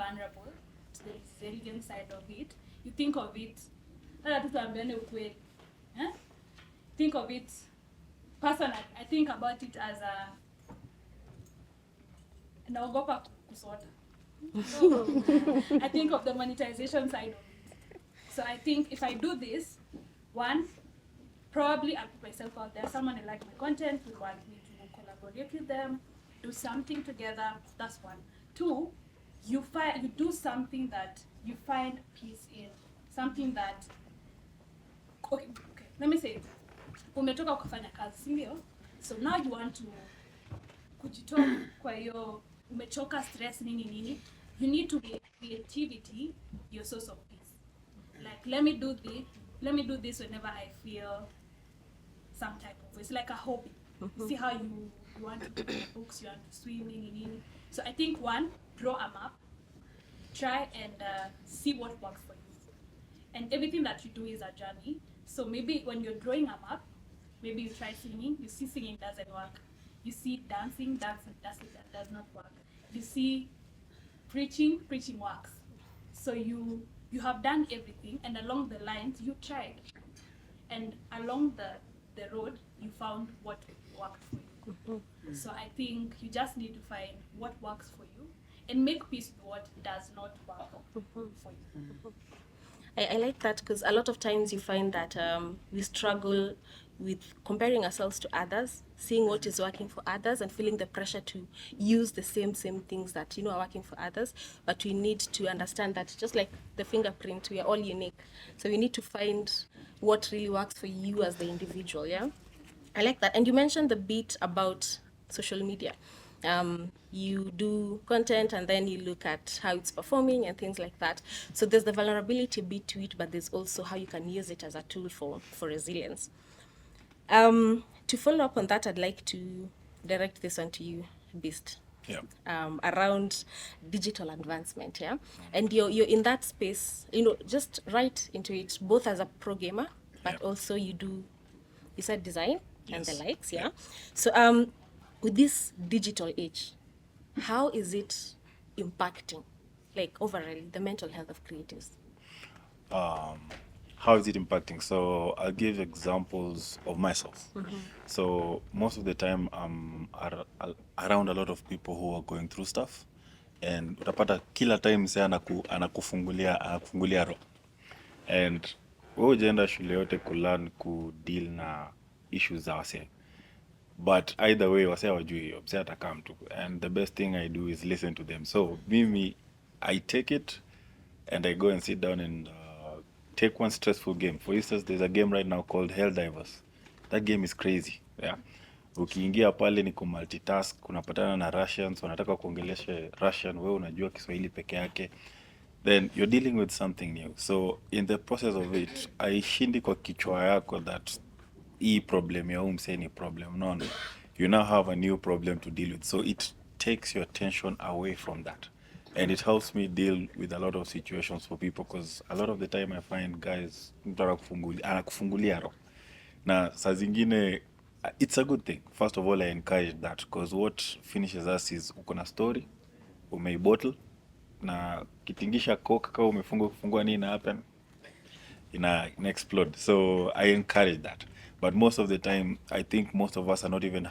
vulnerable to the resilient side of it, you think of it, think of it, personally, I think about it as a naogopa kusota. So I think of the monetization side of it. So I think if I do this, one, probably I'll put myself out there. Someone will like my content, will want me to collaborate with them, do something together. That's one. Two, you do something that you find peace in, something that okay. Let me say it. Umetoka kufanya kazi, si ndio? So now you want to kujitoa kwa hiyo umechoka, stress nini. You need to make creativity your source of peace. Like let me do this whenever I feel some type of, it's like a hobby. You see how you want to read books, you want to swim, nini. So I think one, draw a map, try and see what works for you. And everything that you do is a journey. So maybe when you're drawing a map, maybe you try singing, you see singing doesn't work. You see dancing that does not work. You see preaching works. So you have done everything, and along the lines you tried. And along the road you found what worked for you. So I think you just need to find what works for you and make peace with what does not work for you. I like that because a lot of times you find that we struggle with comparing ourselves to others, seeing what is working for others and feeling the pressure to use the same things that are working for others. But we need to understand that just like the fingerprint, we are all unique. So we need to find what really works for you as the individual, yeah? I like that. And you mentioned the bit about social media. You do content and then you look at how it's performing and things like that. So there's the vulnerability bit to it, but there's also how you can use it as a tool for resilience. To follow up on that, I'd like to direct this one to you, Beast. Yeah. Around digital advancement, yeah? And you're in that space, just right into it, both as a pro gamer, but also you said design and the likes, yeah? So with this digital age, how is it impacting, like overall, the mental health of creatives? How is it impacting? So I'll give examples of myself. So most of the time I'm around a lot of people who are going through stuff, and utapata kila time say anakufungulia roho, and wewe hujaenda shule yote kulearn kudeal na issues za wasee, but either way wasee hawajui hiyo, msee atakaa mtu, and the best thing I do is listen to them. So mimi I take it and I go and sit down and take one stressful game. For instance, there's a game right now called Helldivers. That game is crazy. Yeah. Ukiingia pale ni kumultitask, unapatana na Russians, wanataka kuongelesha Russian, wewe unajua Kiswahili peke yake. Then you're dealing with something new. So in the process of it, aishindi kwa kichwa yako that hii problem ya msee ni problem. No. You now have a new problem to deal with. So it takes your attention away from that. And it helps me deal with a lot of situations for people, because a lot of the time I find guys anakufungulia roho. Na saa zingine it's a good thing. First of all, I encourage that, because what finishes us is uko na story, umeibottle, na kitingisha coke kama kufungua nini na happen ina explode. So I encourage that. But most of the time, I think most of us are not even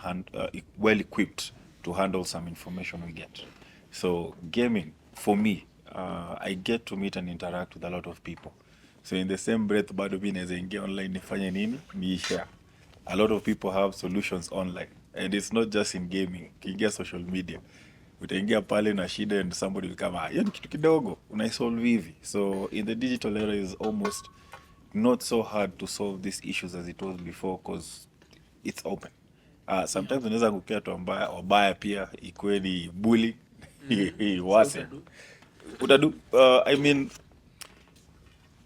well equipped to handle some information we get. So gaming, for me, I get to meet and interact with a lot of people. So in the same breath, bado mimi naweza ingia online nifanye nini? Ni share. A lot of people have solutions online, and it's not just in gaming. Ukiingia social media, utaingia pale na shida and somebody will come, hiyo ni kitu kidogo, unaisolve hivi. So in the digital era is almost not so hard to solve these issues as it was before, because it's open. Sometimes unaweza kukia tu wabaya pia, ikuwe ni bully, wase. Utadu, I mean,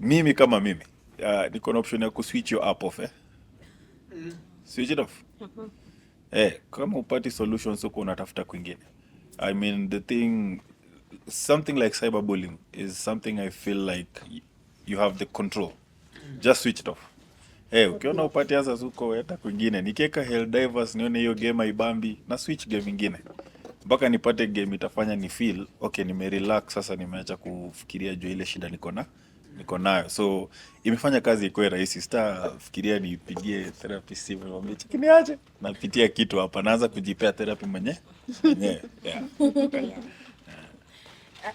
mimi kama mimi, niko na option ya kuswitch your app off, switch it off. Kama upati solutions huko unatafuta kwingine. I mean, something like cyberbullying is something I feel like you have the control. Just switch it off. Ukiona upati answers huko, hata kwingine. Nikiweka Helldivers nione hiyo game haibambi, na switch game ingine. mpaka nipate game itafanya ni feel okay, nimerelax sasa, nimeacha kufikiria juu ile shida niko nayo. So imefanya kazi ikuwe rahisi. Sitafikiria nipigie therapist simu niambie kiniache napitia kitu hapa, naanza kujipea therapy mwenyewe. Yeah.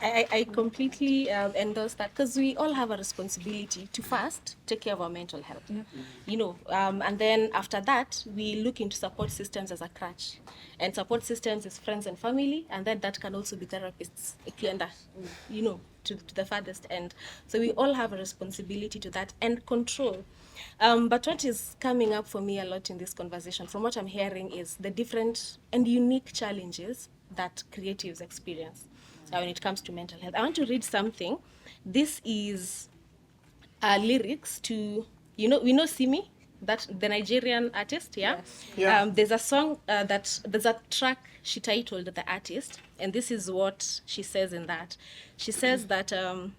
I completely endorse that, because we all have a responsibility to first take care of our mental health. You know, and then after that, we look into support systems as a crutch. And support systems is friends and family, and then that can also be therapists, you know, to the farthest end. So we all have a responsibility to that and control. But what is coming up for me a lot in this conversation, from what I'm hearing, is the different and unique challenges that creatives experience when it comes to mental health. I want to read something. This is lyrics to, we know Simi, that the Nigerian artist, yeah? Yes. Yeah. There's a song there's a track she titled The Artist, and this is what she says in that. She says that the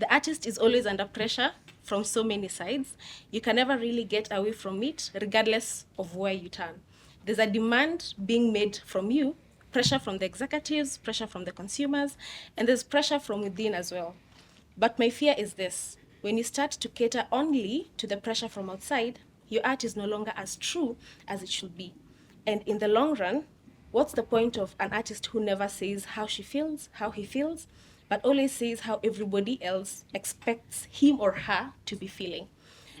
artist is always under pressure from so many sides. You can never really get away from it, regardless of where you turn. There's a demand being made from you, pressure from the executives, pressure from the consumers, and there's pressure from within as well. But my fear is this: when you start to cater only to the pressure from outside, your art is no longer as true as it should be. And in the long run, what's the point of an artist who never says how she feels, how he feels, but always says how everybody else expects him or her to be feeling?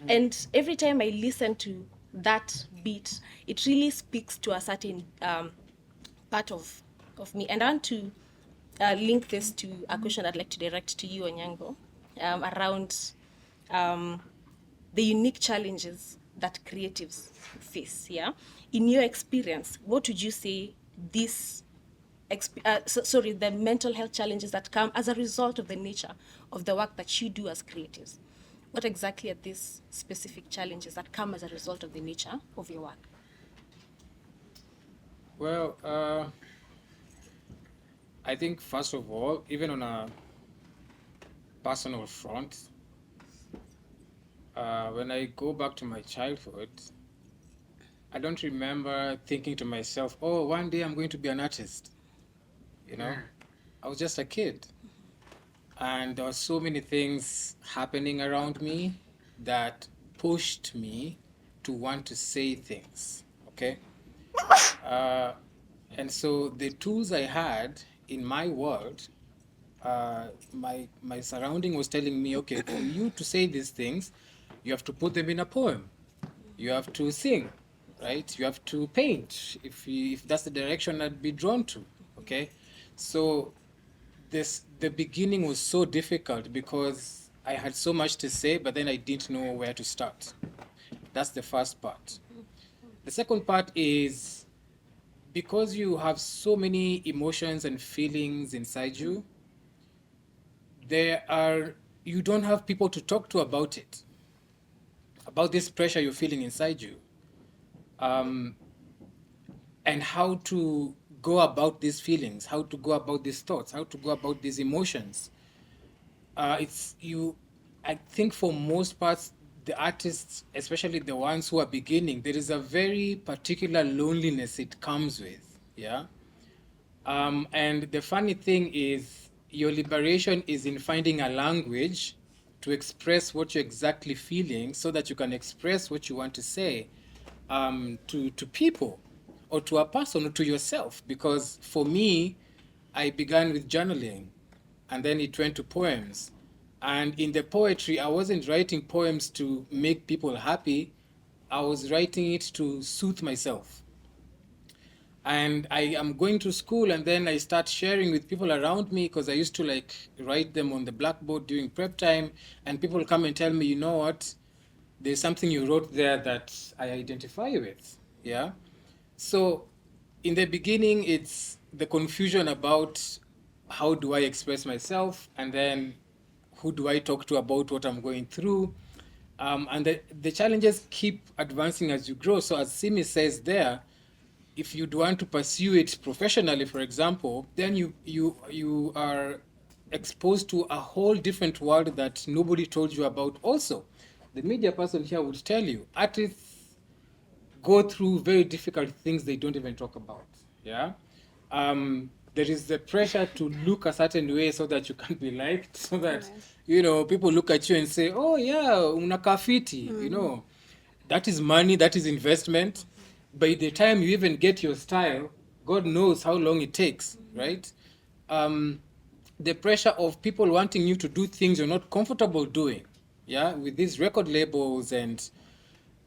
And every time I listen to that beat, it really speaks to a certain part of me. And I want to link this to a question I'd like to direct to you, Onyango, around the unique challenges that creatives face. Yeah, in your experience, what would you say the mental health challenges that come as a result of the nature of the work that you do as creatives? What exactly are these specific challenges that come as a result of the nature of your work? Well, I think first of all, even on a personal front, when I go back to my childhood, I don't remember thinking to myself, oh, one day I'm going to be an artist. You know, I was just a kid. And there were so many things happening around me that pushed me to want to say things, okay? And so the tools I had in my world, my surrounding was telling me, okay, for you to say these things, you have to put them in a poem. You have to sing, right? You have to paint, if that's the direction I'd be drawn to, okay? So the beginning was so difficult because I had so much to say, but then I didn't know where to start. That's the first part. The second part is, because you have so many emotions and feelings inside you, you don't have people to talk to about it, about this pressure you're feeling inside you, and how to go about these feelings, how to go about these thoughts, how to go about these emotions. I think for most parts, the artists, especially the ones who are beginning, there is a very particular loneliness it comes with, yeah? And the funny thing is, your liberation is in finding a language to express what you're exactly feeling so that you can express what you want to say to people, or to a person, or to yourself. Because for me, I began with journaling, and then it went to poems. And in the poetry, I wasn't writing poems to make people happy. I was writing it to soothe myself. And I am going to school, and then I start sharing with people around me, because I used to write them on the blackboard during prep time, and people come and tell me, you know what, there's something you wrote there that I identify with, yeah? So in the beginning, it's the confusion about how do I express myself, and then who do I talk to about what I'm going through? And the challenges keep advancing as you grow. So as Simi says there, if you want to pursue it professionally, for example, then you are exposed to a whole different world that nobody told you about also. The media person here would tell you, artists go through very difficult things they don't even talk about. Yeah. There is the pressure to look a certain way so that you can be liked, so that, you know, people look at you and say, oh yeah, unakaa fiti, you know. That is money, that is investment. By the time you even get your style, God knows how long it takes, right? The pressure of people wanting you to do things you're not comfortable doing, yeah, with these record labels and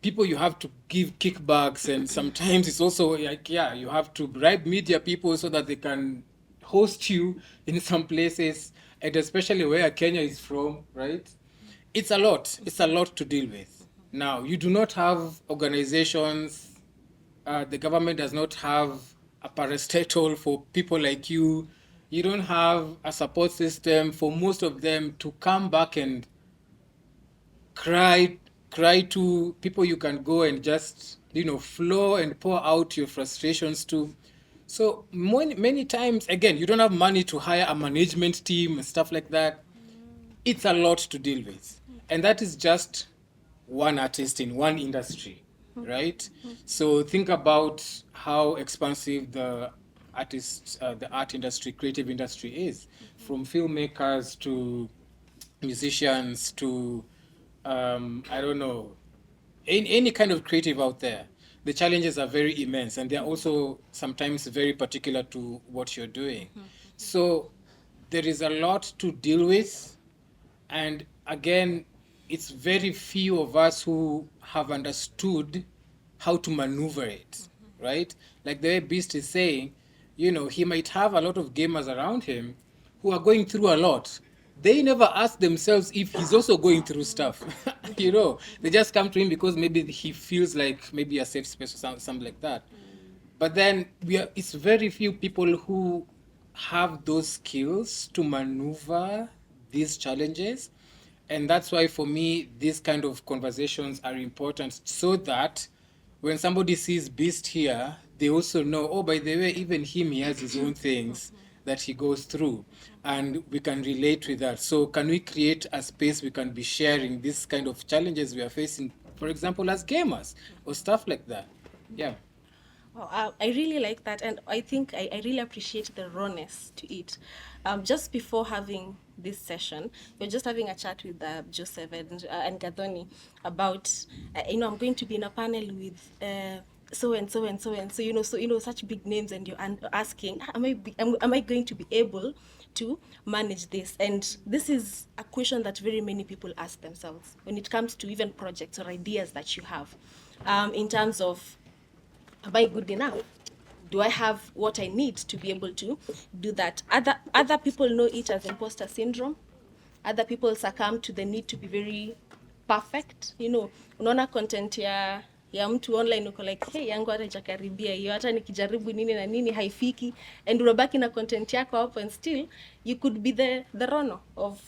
people you have to give kickbacks, and sometimes it's also like, yeah, you have to bribe media people so that they can host you in some places, and especially where Kenya is from, right? It's a lot to deal with. Now, you do not have organizations, the government does not have a parastatal for people like you. You don't have a support system for most of them to come back and cry cry to people you can go and just, you know, flow and pour out your frustrations to. So many times, again, you don't have money to hire a management team and stuff like that. It's a lot to deal with, and that is just one artist in one industry, right? So think about how expansive the art industry, creative industry is, from filmmakers to musicians to I don't know, any kind of creative out there. The challenges are very immense, and they're also sometimes very particular to what you're doing. So there is a lot to deal with, and again, it's very few of us who have understood how to maneuver it, right? Like the way Beast is saying, you know, he might have a lot of gamers around him who are going through a lot. They never ask themselves if he's also going through stuff. You know, they just come to him because maybe he feels like maybe a safe space or something like that. But then it's very few people who have those skills to maneuver these challenges. And that's why, for me, these kind of conversations are important, so that when somebody sees Beast here, they also know, oh, by the way, even him, he has his own things that he goes through, and we can relate with that. So can we create a space we can be sharing these kind of challenges we are facing, for example, as gamers or stuff like that? Yeah. Well, I really like that, and I think I really appreciate the rawness to it. Just before having this session, we are just having a chat with Joseph and Gadoni about, I'm going to be in a panel with so and so and so and so, so such big names, and you're asking, am I going to be able to manage this? And this is a question that very many people ask themselves when it comes to even projects or ideas that you have, in terms of, am I good enough? Do I have what I need to be able to do that? Other people know it as imposter syndrome. Other people succumb to the need to be very perfect. Unaona content ya mtu online, uko like, hey, yangu hata ijakaribia hiyo, hata nikijaribu nini na nini haifiki, and unabaki na content yako hapo, and still you could be the Rono of,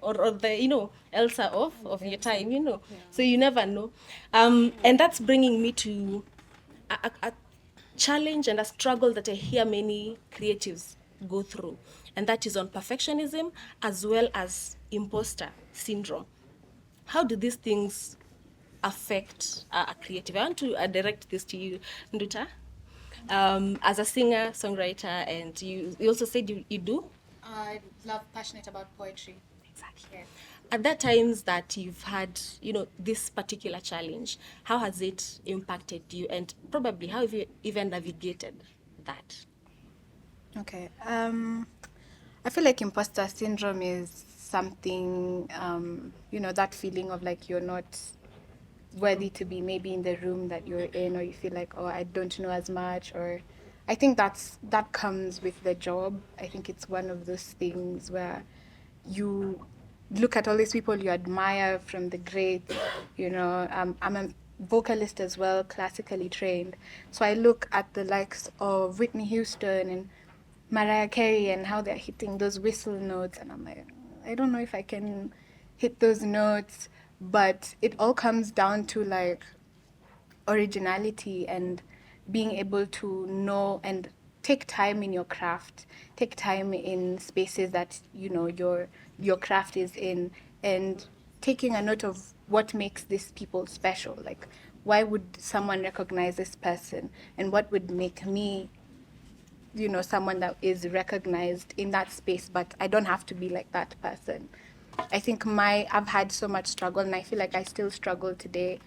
or the, Elsa of your time, Yeah. So you never know. And that's bringing me to a challenge and a struggle that I hear many creatives go through, and that is on perfectionism as well as imposter syndrome. How do these things affect a creative? I want to direct this to you, Nduta. As a singer, songwriter, and you also said you do? I love, passionate about poetry. Exactly. Yes. At that times that you've had, this particular challenge, how has it impacted you, and probably how have you even navigated that? Okay. I feel like imposter syndrome is something, that feeling of like you're not worthy to be maybe in the room that you're in, or you feel like, oh, I don't know as much, or I think that comes with the job. I think it's one of those things where you look at all these people you admire from the greats. I'm a vocalist as well, classically trained. So I look at the likes of Whitney Houston and Mariah Carey and how they're hitting those whistle notes, and I'm like, I don't know if I can hit those notes. But it all comes down to like originality and being able to know and take time in your craft, take time in spaces that your craft is in, and taking a note of what makes these people special. Like, why would someone recognize this person, and what would make me you know, someone that is recognized in that space, but I don't have to be like that person. I think I've had so much struggle, and I feel like I still struggle today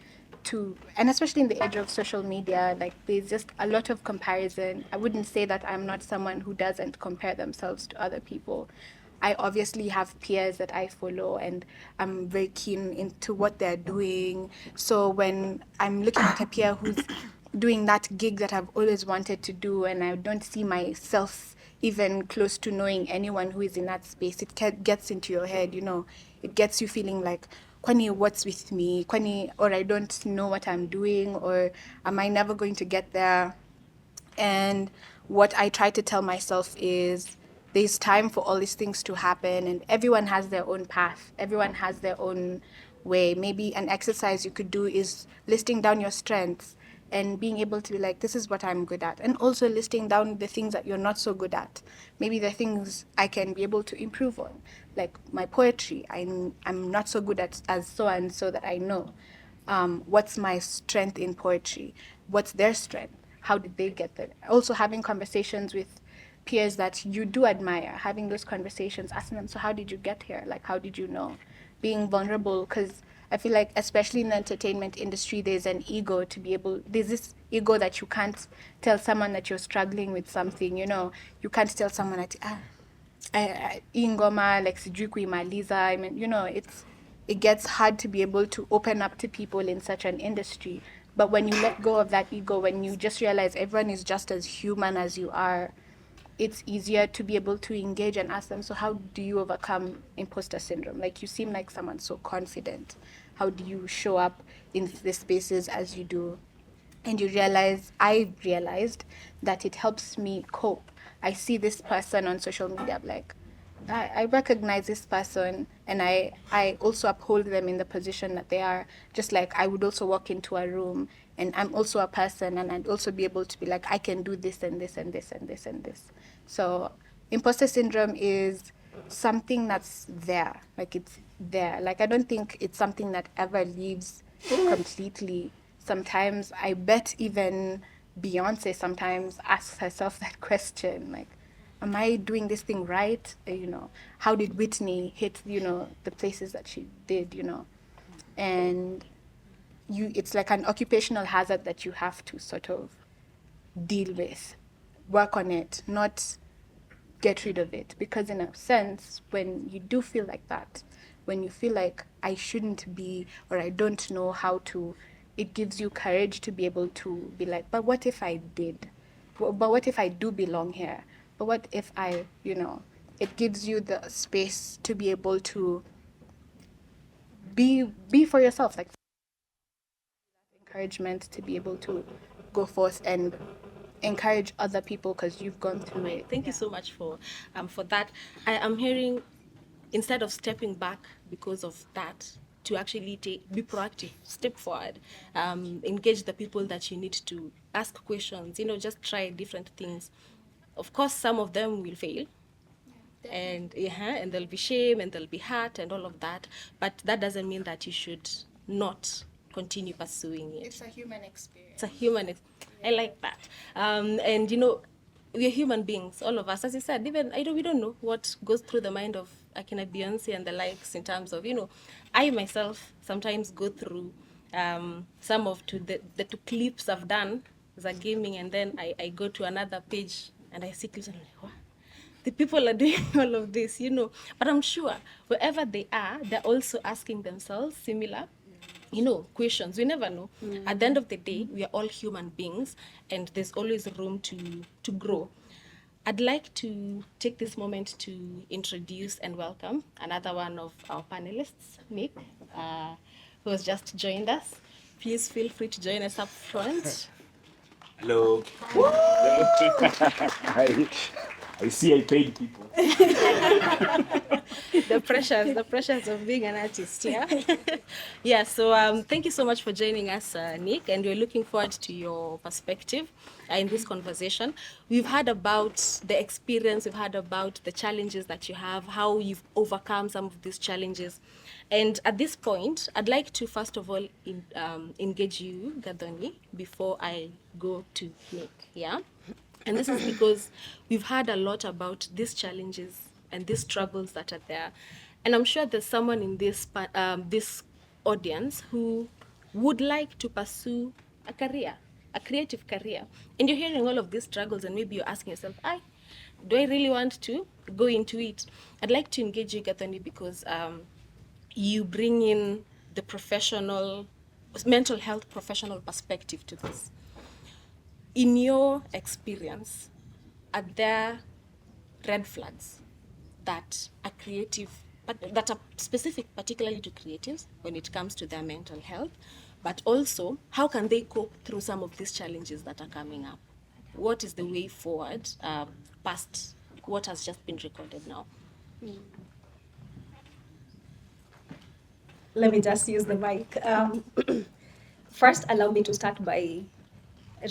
and especially in the age of social media, like there's just a lot of comparison. I wouldn't say that I'm not someone who doesn't compare themselves to other people. I obviously have peers that I follow, and I'm very keen into what they're doing. So when I'm looking at a peer who's doing that gig that I've always wanted to do, and I don't see myself even close to knowing anyone who is in that space, it gets into your head, you know. It gets you feeling like, kwani, what's with me? Kwani, or I don't know what I'm doing, or am I never going to get there? And what I try to tell myself is there's time for all these things to happen, and everyone has their own path. Everyone has their own way. Maybe an exercise you could do is listing down your strengths and being able to be like, this is what I'm good at. And also listing down the things that you're not so good at. Maybe the things I can be able to improve on. Like my poetry, I'm not so good at as so and so that I know. What's my strength in poetry? What's their strength? How did they get there? Also having conversations with peers that you do admire, having those conversations, asking them, so how did you get here? Like, how did you know? Being vulnerable, because I feel like, especially in the entertainment industry, there's there's this ego that you can't tell someone that you're struggling with something, you know. You can't tell someone that, ingoma, like, sijui kuimaliza. I mean, you know, it gets hard to be able to open up to people in such an industry. But when you let go of that ego, when you just realize everyone is just as human as you are, it's easier to be able to engage and ask them, so how do you overcome imposter syndrome? Like, you seem like someone so confident. How do you show up in the spaces as you do? And I realized that it helps me cope. I see this person on social media, I'm like, I recognize this person, and I also uphold them in the position that they are, just like I would also walk into a room and I'm also a person, and I'd also be able to be like, I can do this and this and this and this and this. So imposter syndrome is something that's there. Like, it's there. Like, I don't think it's something that ever leaves completely. Sometimes I bet even Beyonce sometimes asks herself that question, like, am I doing this thing right? You know, how did Whitney hit, you know, the places that she did, you know? And it's like an occupational hazard that you have to sort of deal with, work on it, not get rid of it. Because in a sense, when you do feel like that, when you feel like I shouldn't be, or I don't know how to, it gives you courage to be able to be like, but what if I did? But what if I do belong here? But what if I, you know, it gives you the space to be able to be for yourself, like encouragement to be able to go forth and encourage other people because you've gone through it. Thank you so much for that. I am hearing, instead of stepping back because of that, to actually be proactive, step forward, engage the people that you need to, ask questions, you know, just try different things. Of course, some of them will fail, and and there'll be shame and there'll be hurt and all of that, but that doesn't mean that you should not continue pursuing it. It's a human experience. It's a human. I like that. And you know, we're human beings, all of us. As you said, even we don't know what goes through the mind of Akina Beyonce and the likes in terms of, you know, I myself sometimes go through some of the two clips I've done as a gaming, and then I go to another page and I see clips and I'm like, what? The people are doing all of this, you know. But I'm sure wherever they are, they're also asking themselves similar, you know, questions. We never know. At the end of the day, we are all human beings, and there's always room to grow. I'd like to take this moment to introduce and welcome another one of our panelists, Nick, who has just joined us. Please feel free to join us up front. Hello. I see I paid people. The pressures of being an artist, yeah. Yeah, so thank you so much for joining us, Nick, and we're looking forward to your perspective in this conversation. We've heard about the experience, we've heard about the challenges that you have, how you've overcome some of these challenges. And at this point, I'd like to first of all engage you, Gadoni, before I go to Nick, yeah? And this is because we've heard a lot about these challenges and these struggles that are there. And I'm sure there's someone in this audience who would like to pursue a career, a creative career. And you're hearing all of these struggles, and maybe you're asking yourself, do I really want to go into it? I'd like to engage you, Gathani, because you bring in the mental health professional perspective to this. In your experience, are there red flags that are that are specific particularly to creatives when it comes to their mental health, but also how can they cope through some of these challenges that are coming up? What is the way forward past what has just been recorded now? Let me just use the mic. First, allow me to start by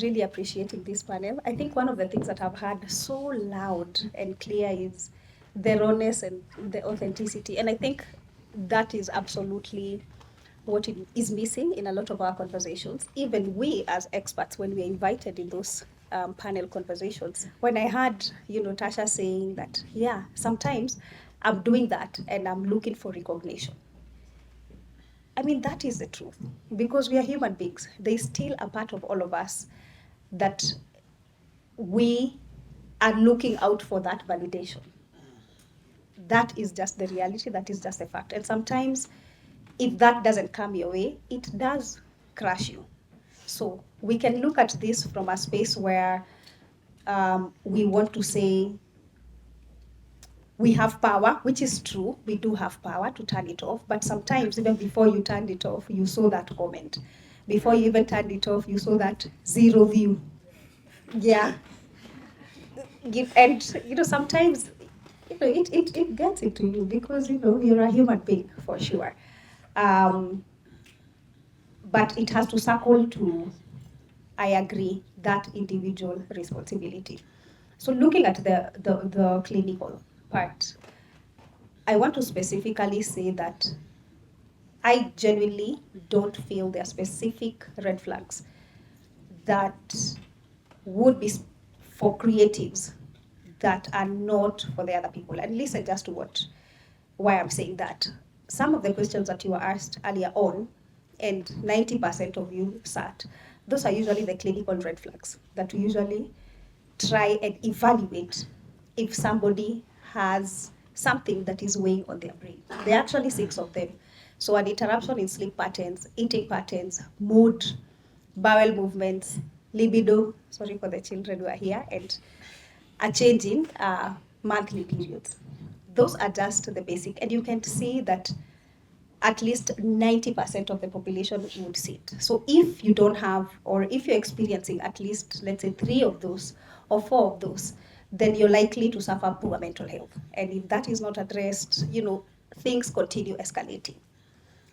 really appreciating this panel. I think one of the things that I've heard so loud and clear is the rawness and the authenticity. And I think that is absolutely what is missing in a lot of our conversations. Even we as experts, when we are invited in those panel conversations, when I heard, Tasha saying that, yeah, sometimes I'm doing that and I'm looking for recognition. I mean, that is the truth, because we are human beings. There is still a part of all of us that we are looking out for that validation. That is just the reality, that is just a fact. And sometimes, if that doesn't come your way, it does crush you. So we can look at this from a space where we want to say, we have power, which is true. We do have power to turn it off. But sometimes, even before you turned it off, you saw that comment. Before you even turned it off, you saw that 0 view. Yeah. And, sometimes, it gets into you because, you're a human being for sure. But it has to circle to, I agree, that individual responsibility. So looking at the clinical part, I want to specifically say that I genuinely don't feel there are specific red flags that would be for creatives that are not for the other people. And listen just to why I'm saying that. Some of the questions that you were asked earlier on, and 90% of you sat, those are usually the clinical red flags that we usually try and evaluate if somebody has something that is weighing on their brain. There are actually 6 of them. So an interruption in sleep patterns, eating patterns, mood, bowel movements, libido, sorry for the children who are here, and a change in monthly periods. Those are just the basic. And you can see that at least 90% of the population would see it. So if you don't have, or if you're experiencing at least, let's say 3 of those or 4 of those, then you're likely to suffer poor mental health. And if that is not addressed, things continue escalating.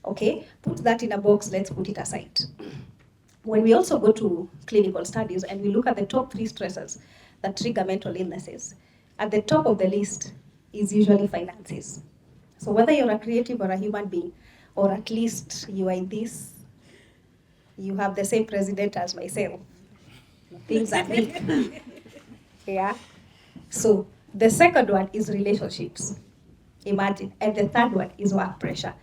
Okay, put that in a box, let's put it aside. When we also go to clinical studies and we look at the top 3 stressors that trigger mental illnesses, at the top of the list is usually finances. So whether you're a creative or a human being, or at least you are in this, you have the same president as myself, things are big. Yeah. So the second one is relationships. Imagine. And the third one is work pressure.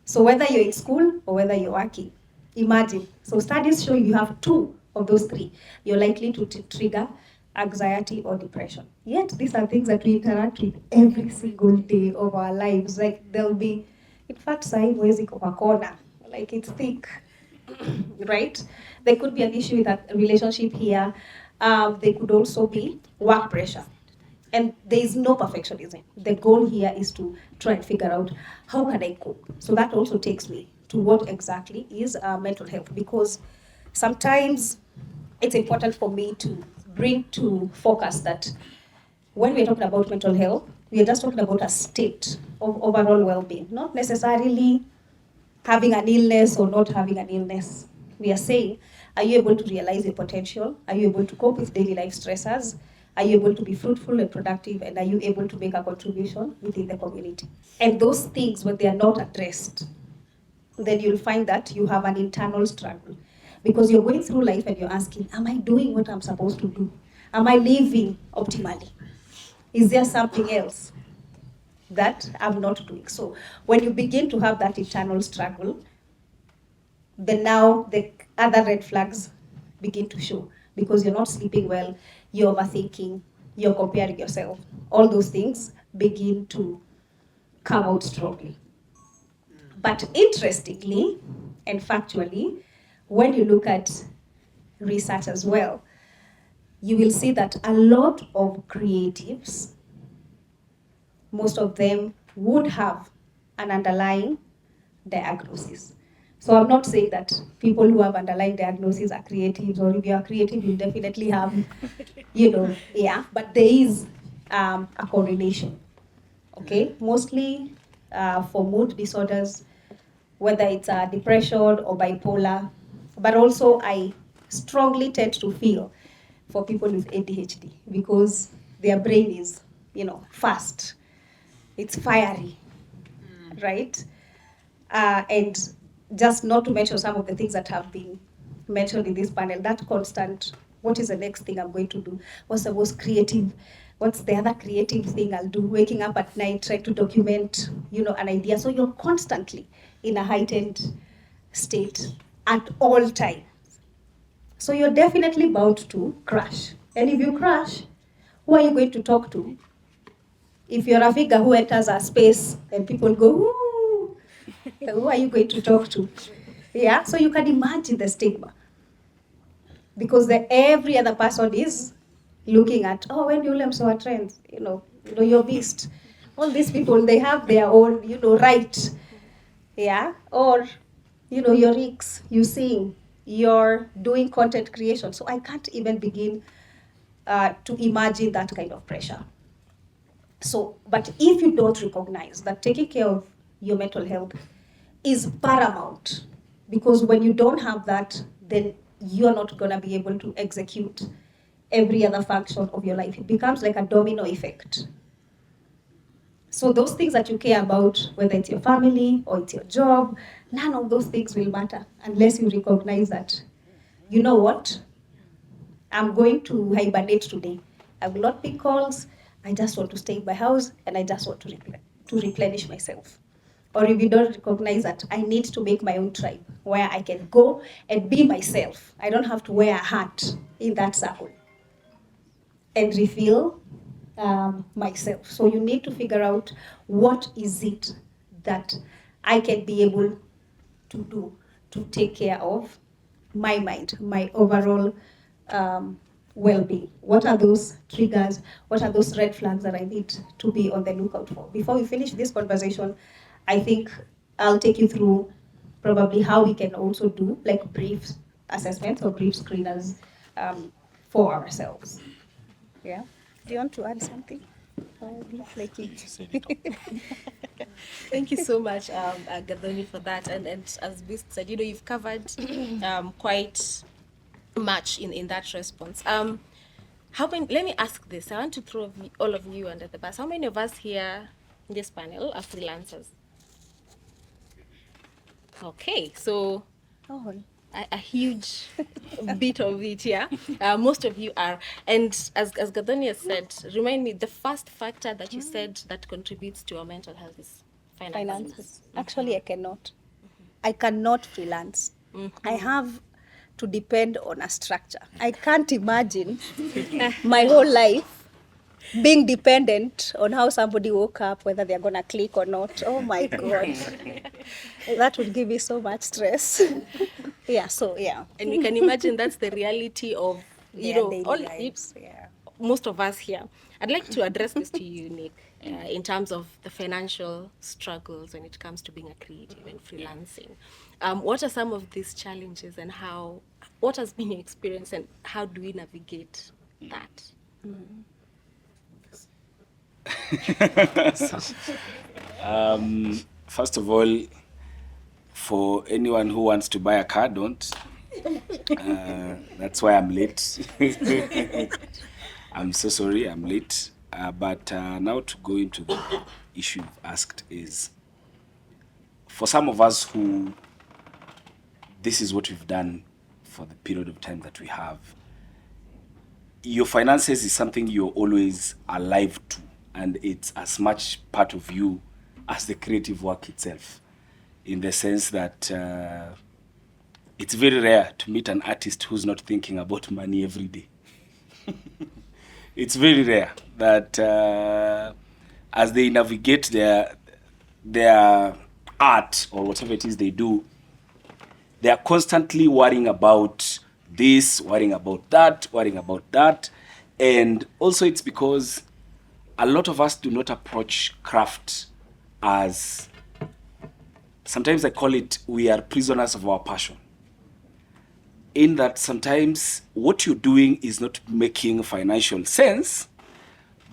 So whether you're in school or whether you're working, imagine. So studies show you have 2 of those 3. You're likely to trigger anxiety or depression. Yet these are things that we interact with every single day of our lives. Like there'll be, in fact, mwezi kwa kona, like it's thick, right? There could be an issue with that relationship here. There could also be work pressure. And there is no perfectionism. The goal here is to try and figure out how can I cope. So that also takes me to what exactly is mental health, because sometimes it's important for me to bring to focus that when we're talking about mental health, we are just talking about a state of overall well-being, not necessarily having an illness or not having an illness. We are saying, are you able to realize your potential? Are you able to cope with daily life stressors? Are you able to be fruitful and productive? And are you able to make a contribution within the community? And those things, when they are not addressed, then you'll find that you have an internal struggle. Because you're going through life and you're asking, am I doing what I'm supposed to do? Am I living optimally? Is there something else that I'm not doing? So when you begin to have that internal struggle, then now the other red flags begin to show because you're not sleeping well, you're overthinking, you're comparing yourself. All those things begin to come out strongly. But interestingly and factually, when you look at research as well, you will see that a lot of creatives, most of them would have an underlying diagnosis. So I'm not saying that people who have underlying diagnoses are creatives, or if you are creative, you definitely have, yeah, but there is a correlation, okay? Mostly for mood disorders, whether it's depression or bipolar, but also I strongly tend to feel for people with ADHD because their brain is, fast. It's fiery, right? And just not to mention some of the things that have been mentioned in this panel, that constant, what is the next thing I'm going to do? What's the most creative? What's the other creative thing I'll do? Waking up at night, trying to document, an idea. So you're constantly in a heightened state at all times. So you're definitely bound to crash. And if you crash, who are you going to talk to? If you're a figure who enters a space and people go, "Ooh," who are you going to talk to? Yeah, so you can imagine the stigma. Because every other person is looking at, oh, Wendy Williams our trends, your beast. All these people, they have their own, right. Yeah, or, your rigs, you sing, you're doing content creation. So I can't even begin to imagine that kind of pressure. So, but if you don't recognize that taking care of your mental health is paramount, because when you don't have that, then you're not going to be able to execute every other function of your life. It becomes like a domino effect. So those things that you care about, whether it's your family or it's your job, none of those things will matter unless you recognize that, you know what, I'm going to hibernate today. I will not pick calls. I just want to stay in my house and I just want to replenish myself. Or if you don't recognize that, I need to make my own tribe where I can go and be myself. I don't have to wear a hat in that circle and reveal myself. So you need to figure out what is it that I can be able to do to take care of my mind, my overall well-being. What are those triggers? What are those red flags that I need to be on the lookout for? Before we finish this conversation, I think I'll take you through probably how we can also do like brief assessments or brief screeners for ourselves. Yeah. Do you want to add something? Thank you so much, Gadoni, for that. And as Beast said, you've covered quite much in that response. How many? Let me ask this. I want to throw all of you under the bus. How many of us here in this panel are freelancers? Okay, so a huge bit of it, yeah. Most of you are, and as Gadonia said, remind me, the first factor that you said that contributes to our mental health is finances. Actually, I cannot freelance. I have to depend on a structure. I can't imagine my whole life being dependent on how somebody woke up, whether they're going to click or not. Oh my God. That would give me so much stress. Yeah. And you can imagine that's the reality of, Daily lives, most of us here. I'd like to address this to you, Nick, in terms of the financial struggles when it comes to being a creative and freelancing. What are some of these challenges and what has been your experience and how do we navigate that? First of all, for anyone who wants to buy a car, don't. That's why I'm late. I'm so sorry, I'm late. But now to go into the issue you've asked is, for some of us who this is what we've done for the period of time that we have, your finances is something you're always alive to, and it's as much part of you as the creative work itself, in the sense that it's very rare to meet an artist who's not thinking about money every day. It's very rare that as they navigate their art or whatever it is they do, they are constantly worrying about this, worrying about that. And also it's because a lot of us do not approach craft as, sometimes I call it, we are prisoners of our passion. In that sometimes what you're doing is not making financial sense,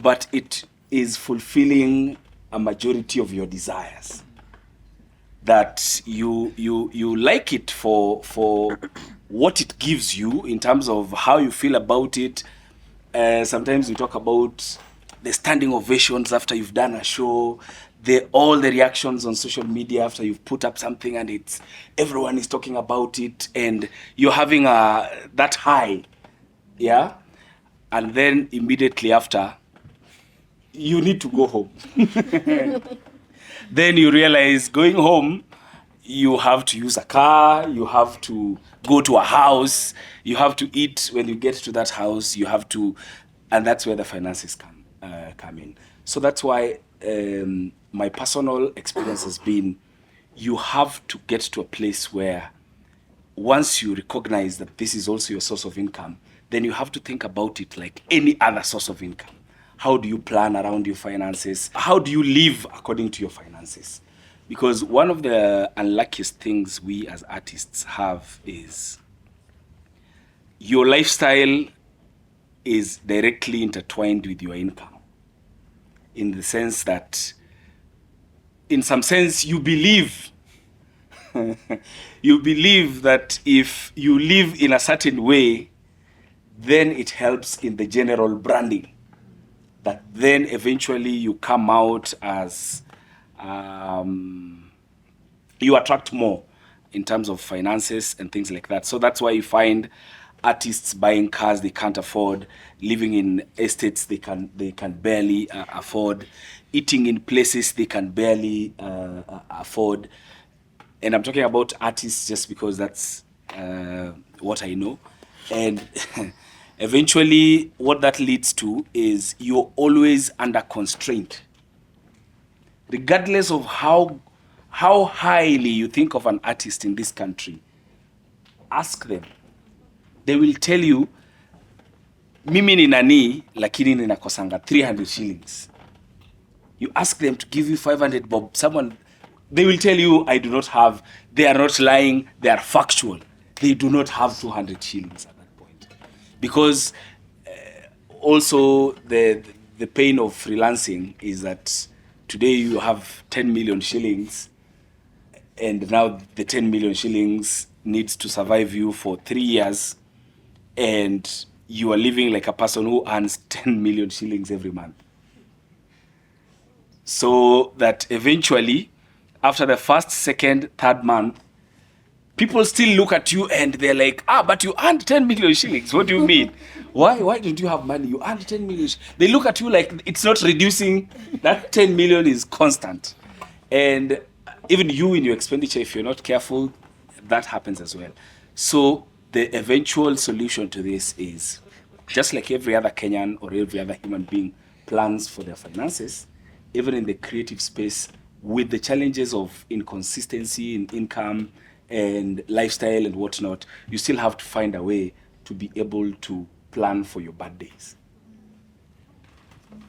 but it is fulfilling a majority of your desires. That you like it for what it gives you in terms of how you feel about it. Sometimes we talk about the standing ovations after you've done a show, all the reactions on social media after you've put up something and everyone is talking about it, and you're having that high, yeah, and then immediately after you need to go home. Then you realize going home, you have to use a car, you have to go to a house, you have to eat. When you get to that house, you have to, and that's where the finances come in. So that's why my personal experience has been, you have to get to a place where once you recognize that this is also your source of income, then you have to think about it like any other source of income. How do you plan around your finances? How do you live according to your finances? Because one of the unluckiest things we as artists have is your lifestyle is directly intertwined with your income. In the sense that, in some sense, you believe that if you live in a certain way, then it helps in the general branding. That then eventually you come out as, you attract more in terms of finances and things like that. So that's why you find artists buying cars they can't afford, living in estates they can barely afford, eating in places they can barely afford. And I'm talking about artists just because that's what I know. And eventually what that leads to is you're always under constraint. Regardless of how highly you think of an artist in this country, ask them. They will tell you, mimi ni nani lakini ninakosanga 300 shillings. You ask them to give you 500 bob. They will tell you, I do not have. They are not lying. They are factual. They do not have 200 shillings at that point. Because also the pain of freelancing is that today you have 10 million shillings, and now the 10 million shillings needs to survive you for 3 years, and you are living like a person who earns 10 million shillings every month. So that eventually, after the first, second, third month, people still look at you and they're like, but you earned 10 million shillings. What do you mean? Why don't you have money? You earned 10 million. They look at you like it's not reducing. That 10 million is constant. And even you in your expenditure, if you're not careful, that happens as well. So the eventual solution to this is, just like every other Kenyan or every other human being plans for their finances, even in the creative space, with the challenges of inconsistency in income and lifestyle and whatnot, you still have to find a way to be able to plan for your bad days.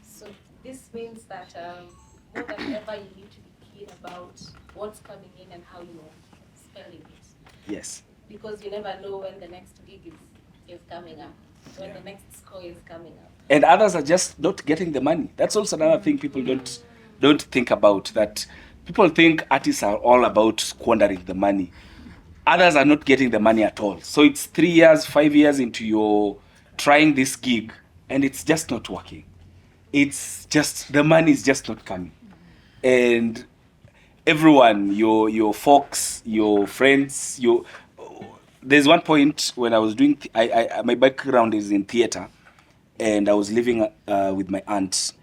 So this means that more than ever you need to be keen about what's coming in and how you're spending it. Yes. Because you never know when the next gig is coming up, when the next score is coming up. And others are just not getting the money. That's also another thing people don't think about, that people think artists are all about squandering the money. Others are not getting the money at all. So it's 3 years, 5 years into your trying this gig, and it's just not working. It's just, the money is just not coming. And everyone, your folks, your friends, there's one point when I was doing, my background is in theater, and I was living with my aunt.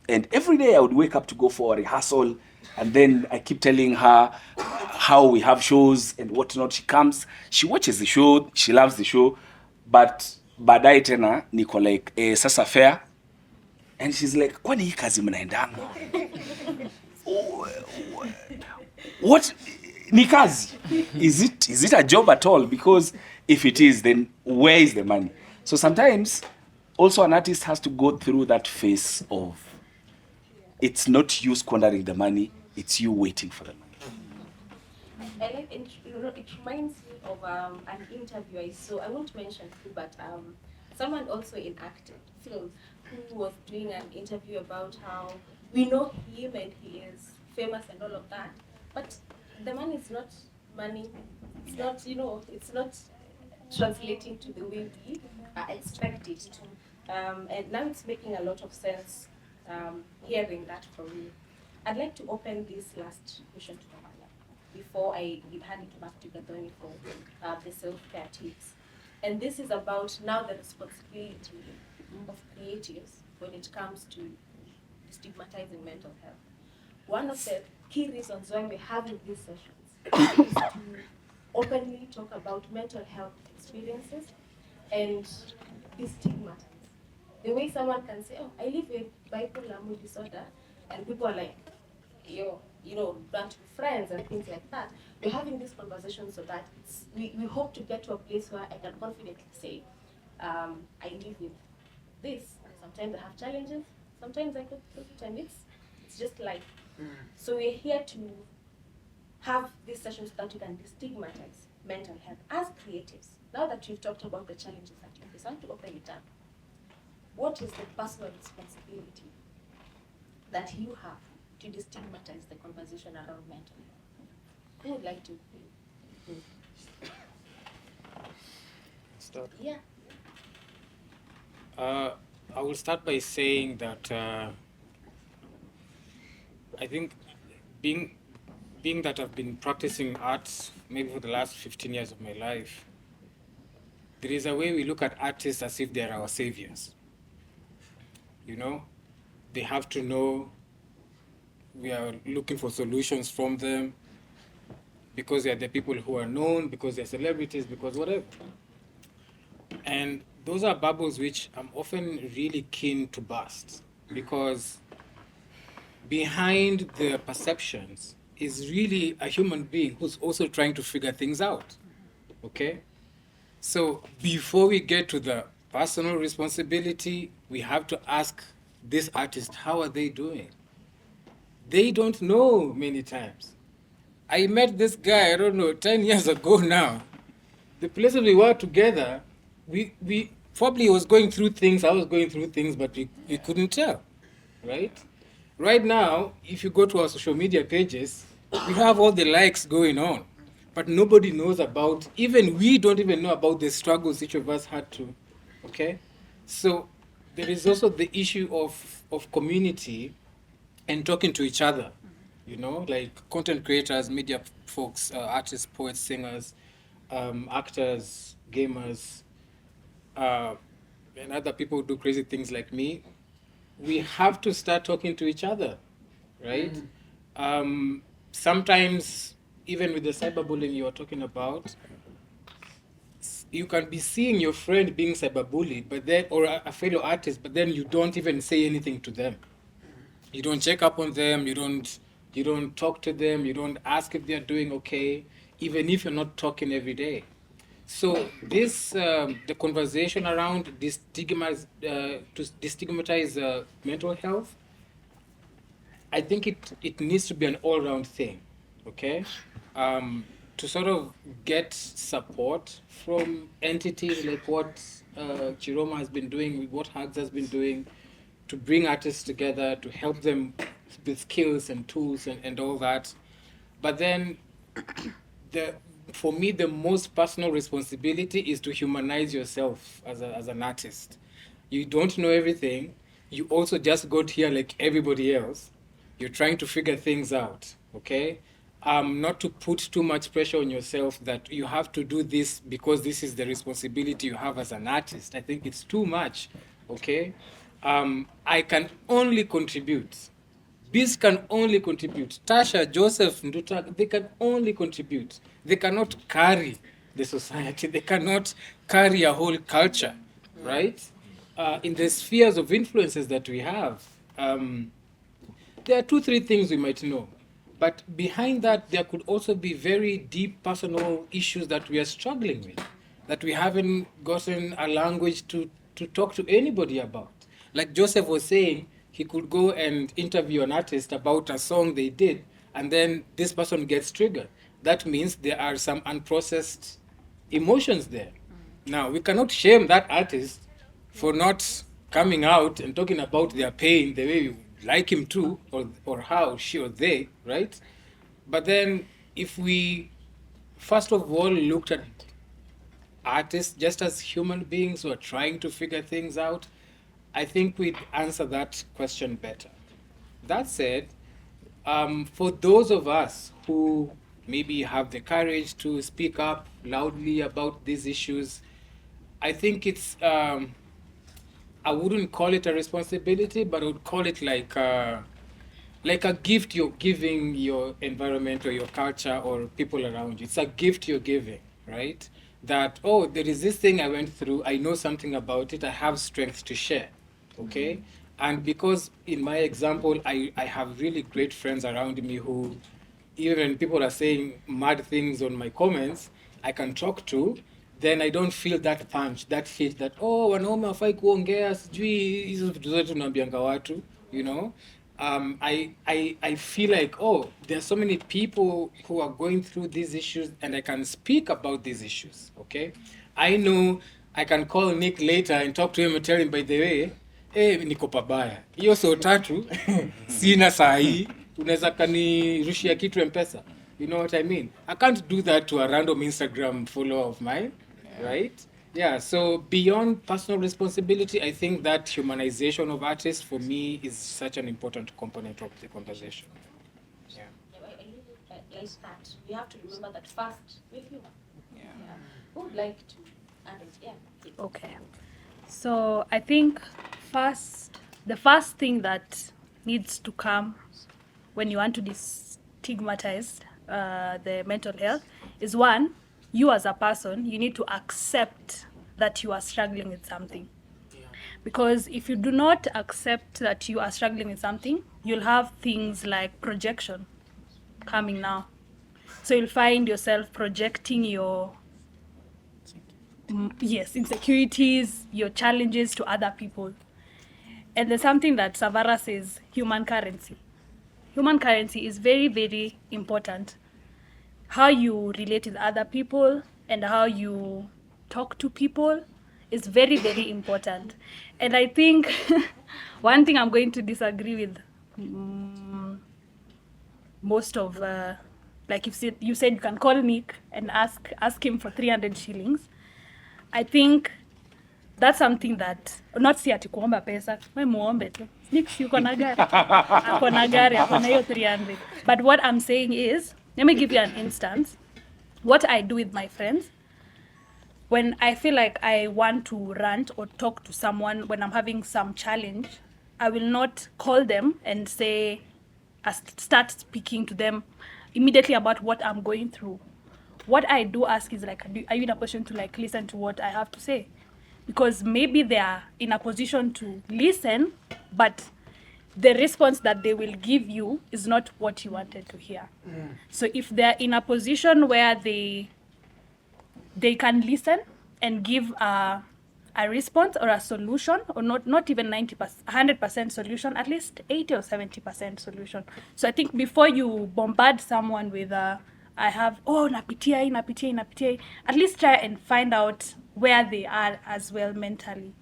And every day I would wake up to go for a rehearsal, and then I keep telling her how we have shows and whatnot. She comes, she watches the show, she loves the show, but baadaye tena niko like sasa fair, and she's like, kwani hii kazi mnaendanga? What ni kazi? Is it a job at all? Because if it is, then where is the money? So sometimes also an artist has to go through that phase of, it's not you squandering the money, it's you waiting for the money. I like it, it reminds me of an interview I saw. I won't mention who, but someone also in acting film who was doing an interview about how we know him and he is famous and all of that, but the money is not money. It's not, it's not translating to the way we expect it to. And now it's making a lot of sense hearing that from you. I'd like to open this last question to Amanda before I hand it back to Gathoni for the self-care tips. And this is about now the responsibility of creatives when it comes to stigmatizing mental health. One of the key reasons why we're having these sessions is to openly talk about mental health experiences and destigmatize. The way someone can say, oh, I live with bipolar mood disorder, and people are like, want to be friends and things like that. We're having this conversation so that we hope to get to a place where I can confidently say, I live with this. Sometimes I have challenges, sometimes I go through it, and it's just life. So we're here to have these sessions so that we can destigmatize mental health as creatives. Now that we've talked about the challenges that you face, I want to open it up. What is the personal responsibility that you have to destigmatize the conversation around mental health? Who would like to? Start. Yeah. I will start by saying that I think being that I've been practicing arts maybe for the last 15 years of my life, there is a way we look at artists as if they're our saviors. They have to know we are looking for solutions from them because they're the people who are known, because they're celebrities, because whatever. And those are bubbles which I'm often really keen to burst, because behind the perceptions is really a human being who's also trying to figure things out, okay? So before we get to the personal responsibility, we have to ask this artist, how are they doing? They don't know many times. I met this guy, I don't know, 10 years ago now. The places we were together, we probably was going through things, I was going through things, but we couldn't tell, right? Right now, if you go to our social media pages, we have all the likes going on, but nobody knows about, even we don't even know about the struggles each of us had to, okay? So there is also the issue of community and talking to each other, like content creators, media folks, artists, poets, singers, actors, gamers, and other people who do crazy things like me. We have to start talking to each other, right? Sometimes, even with the cyberbullying you are talking about, you can be seeing your friend being cyberbullied, but then, or a fellow artist, but then you don't even say anything to them. You don't check up on them. You don't talk to them. You don't ask if they're doing okay, even if you're not talking every day. So this, the conversation around to destigmatize mental health, I think it needs to be an all-round thing, okay? To sort of get support from entities like what Chiroma has been doing, what Hugs has been doing, to bring artists together, to help them with skills and tools and all that. But then for me, the most personal responsibility is to humanize yourself as an artist. You don't know everything. You also just got here like everybody else. You're trying to figure things out, okay? Not to put too much pressure on yourself that you have to do this because this is the responsibility you have as an artist. I think it's too much okay? I can only contribute. Bees can only contribute. Tasha, Joseph, Nduta, they can only contribute. They cannot carry the society. They cannot carry a whole culture, right? In the spheres of influences that we have, there are 2, 3 things we might know. But behind that, there could also be very deep personal issues that we are struggling with, that we haven't gotten a language to talk to anybody about. Like Joseph was saying, he could go and interview an artist about a song they did, and then this person gets triggered. That means there are some unprocessed emotions there. Now, we cannot shame that artist for not coming out and talking about their pain the way we like him to, or how she or they, right? But then, if we first of all looked at artists just as human beings who are trying to figure things out, I think we'd answer that question better. That said, for those of us who maybe have the courage to speak up loudly about these issues, I think it's, I wouldn't call it a responsibility, but I would call it like a gift you're giving your environment or your culture or people around you. It's a gift you're giving, right? That, oh, there is this thing I went through, I know something about it, I have strength to share, okay? And because in my example, I have really great friends around me who, even people are saying mad things on my comments, I can talk to, then I don't feel that punch, that hit, that, oh, wanaume hawafai kuongea, sijui hizo vitu zote tunaambianga watu, you know? I feel like, oh, there are so many people who are going through these issues and I can speak about these issues, okay? I know I can call Nick later and talk to him and tell him, by the way, niko pabaya. Hiyo so tatu, sina saa hii, unaweza kanirushia kitu M-Pesa. You know what I mean? I can't do that to a random Instagram follower of mine, right? Yeah, so beyond personal responsibility, I think that humanization of artists for me is such an important component of the conversation. Yeah. Like that. We have to remember that first. Yeah. Who would like to add it? Yeah. Okay. So I think the first thing that needs to come when you want to destigmatize the mental health is, one, you as a person, you need to accept that you are struggling with something. Because if you do not accept that you are struggling with something, you'll have things like projection coming now. So you'll find yourself projecting your insecurities, your challenges to other people. And there's something that Savara says, human currency. Human currency is very, very important. How you relate with other people and how you talk to people is very, very important. And I think one thing I'm going to disagree with most of, like you said you can call Nick and ask him for 300 shillings. I think that's something that, not si ati kuomba pesa, we muombe tu. Nick si uko na gari, ako na gari, ako na hiyo 300. But what I'm saying is, let me give you an instance. What I do with my friends, when I feel like I want to rant or talk to someone when I'm having some challenge, I will not call them and say, start speaking to them immediately about what I'm going through. What I do ask is like, are you in a position to like listen to what I have to say? Because maybe they are in a position to listen, but the response that they will give you is not what you wanted to hear. So if they're in a position where they can listen and give a response or a solution, or not even 100% solution, at least 80 or 70% solution. So I think before you bombard someone with I have, napitia, at least try and find out where they are as well mentally.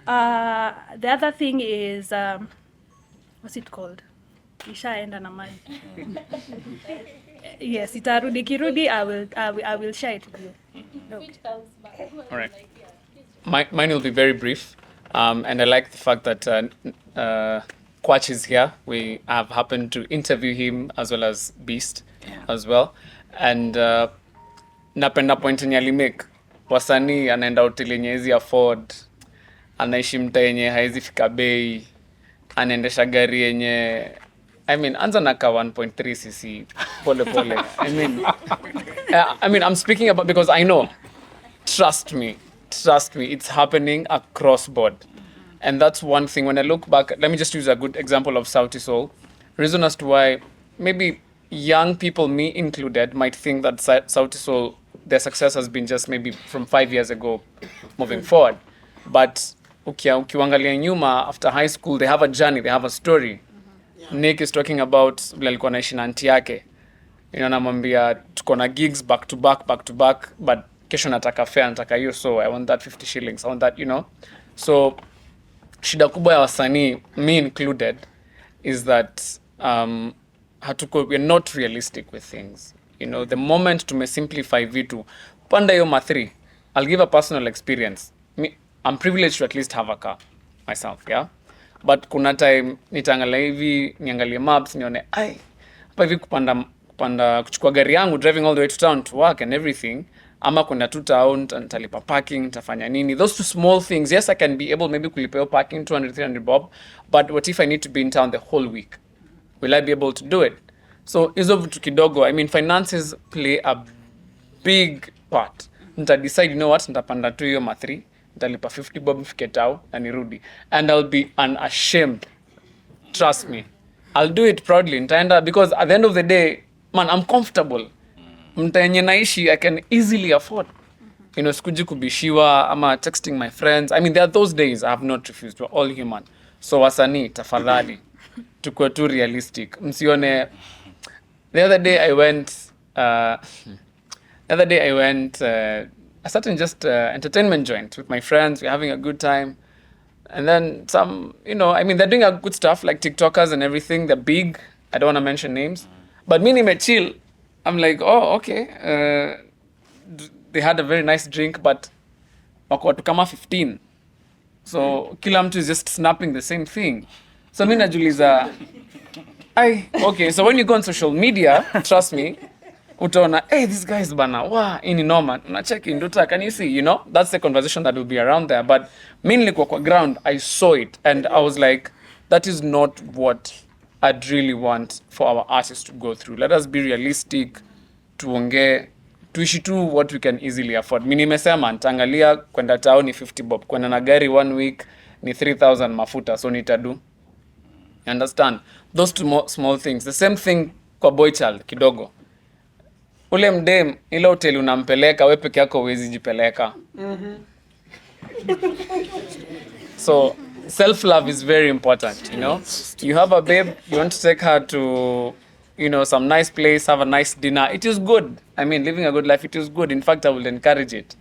The other thing is, what's it called? Ishaenda na maji. Yes, itarudi kirudi, I will share it with you. Okay. All right. Mine will be very brief. And I like the fact that Kwach is here. We have happened to interview him as well as Beast as well. And napenda point yenye alimake. Wasanii anaenda hoteli yenye hizi afford. anaishi mtaa yenye haizi fika bei, anaendesha gari yenye anza na ka 1.3 cc pole pole. I'm speaking about because I know, trust me, it's happening across board. And that's one thing. When I look back, let me just use a good example of Sauti Sol. Reason as to why maybe young people, me included, might think that Sauti Sol, their success has been just maybe from 5 years ago moving forward. But ukiangalia nyuma, after high school, they have a journey, they have a story. Nick is talking about vile alikuwa naishi na auntie yake. Namwambia tuko na gigs back to back, but kesho nataka fare, nataka hiyo, so I want that 50 shillings, I want that, So shida kubwa ya wasanii, me included, is that we're not realistic with things. The moment tumesimplify vitu, panda hiyo ma3, I'll give a personal experience. I'm privileged to at least have a car myself, yeah? But kuna time nitaangalia hivi, niangalie maps, nione hapa hivi kupanda kuchukua gari yangu, driving all the way to town to work and everything, ama kwenda to town, nitalipa parking, nitafanya nini. Those two small things, yes, I can be able maybe kulipa parking 200, 300 bob, but what if I need to be in town the whole week? Will I be able to do it? So hizo vitu kidogo, finances play a big part. Nita decide, nitapanda tu hiyo ma3, nitalipa 50 bob fike tao na nirudi, and I'll be unashamed. Trust me, I'll do it proudly. Nitaenda, because at the end of the day, man, I'm comfortable. Mtaa yenye naishi I can easily afford. Sikuji kubishiwa ama texting my friends. There are those days I have not refused. We're all human. So wasanii, tafadhali, tukue tu realistic. Msione. The other day I went a certain just entertainment joint with my friends. We're having a good time. And then some, they're doing a good stuff, like TikTokers and everything. They're big. I don't want to mention names. But me nime chill. I'm like, oh, okay. They had a very nice drink, but wako watu kama 15. So kila mtu is just snapping the same thing. So mi najuliza, okay, so when you go on social media, trust me, utaona, hey, these guys bana, wow, ini noma, unacheki, nduta, can you see, that's the conversation that will be around there. But mainly kwa ground, I saw it, and I was like, that is not what I'd really want for our artists to go through. Let us be realistic, tuishi tu what we can easily afford. Mi nimesema, nitaangalia kwenda town ni 50 bob, kwenda na gari 1 week ni 3,000 mafuta, so nitadu. You understand? Those two small things. The same thing kwa boy child, kidogo. Ule mdem, ile hoteli unampeleka, we peke yako huwezi jipeleka. So, self-love is very important, You have a babe, you want to take her to, some nice place, have a nice dinner. It is good. Living a good life, it is good. In fact, I will encourage it.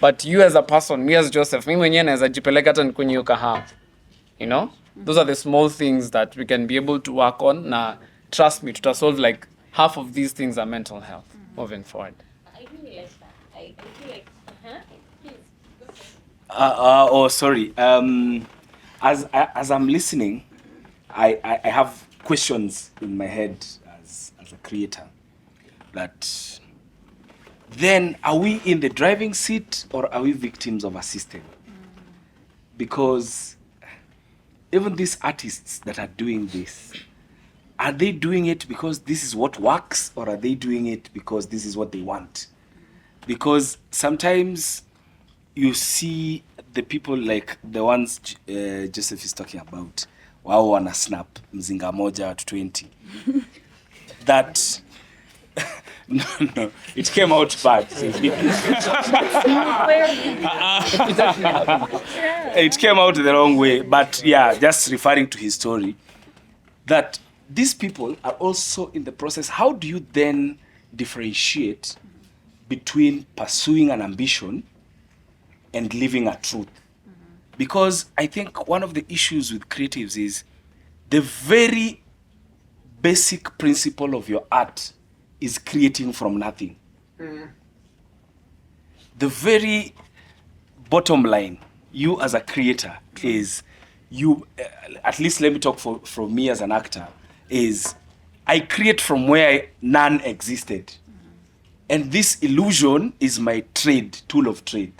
But you as a person, me as Joseph, mimi mwenyewe naweza jipeleka hata nikunywe hiyo kahawa. Those are the small things that we can be able to work on. Na trust me, to solve like half of these things are mental health moving forward. I really like that. I feel like, please. Sorry. As I'm listening, I have questions in my head as a creator. That then, are we in the driving seat or are we victims of a system? Because even these artists that are doing this, are they doing it because this is what works, or are they doing it because this is what they want? Because sometimes you see the people like the ones Joseph is talking about, wao wana snap mzinga moja watu 20. That no, it came out bad. It came out the wrong way, but yeah, just referring to his story, that these people are also in the process. How do you then differentiate between pursuing an ambition and living a truth? Because I think one of the issues with creatives is the very basic principle of your art is creating from nothing. The very bottom line, you as a creator, is you, at least let me talk for me as an actor, is I create from where none existed. And this illusion is my trade, tool of trade.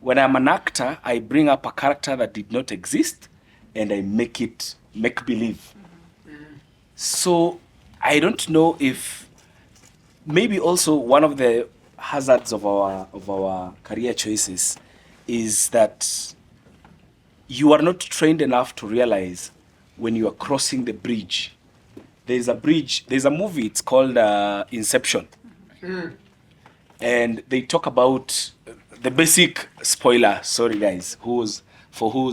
when I'm an actor, I bring up a character that did not exist and I make it make believe. So I don't know if maybe also one of the hazards of our career choices is that you are not trained enough to realize when you are crossing the bridge. There's a bridge, there's a movie, it's called Inception. And they talk about the basic spoiler, sorry guys, who's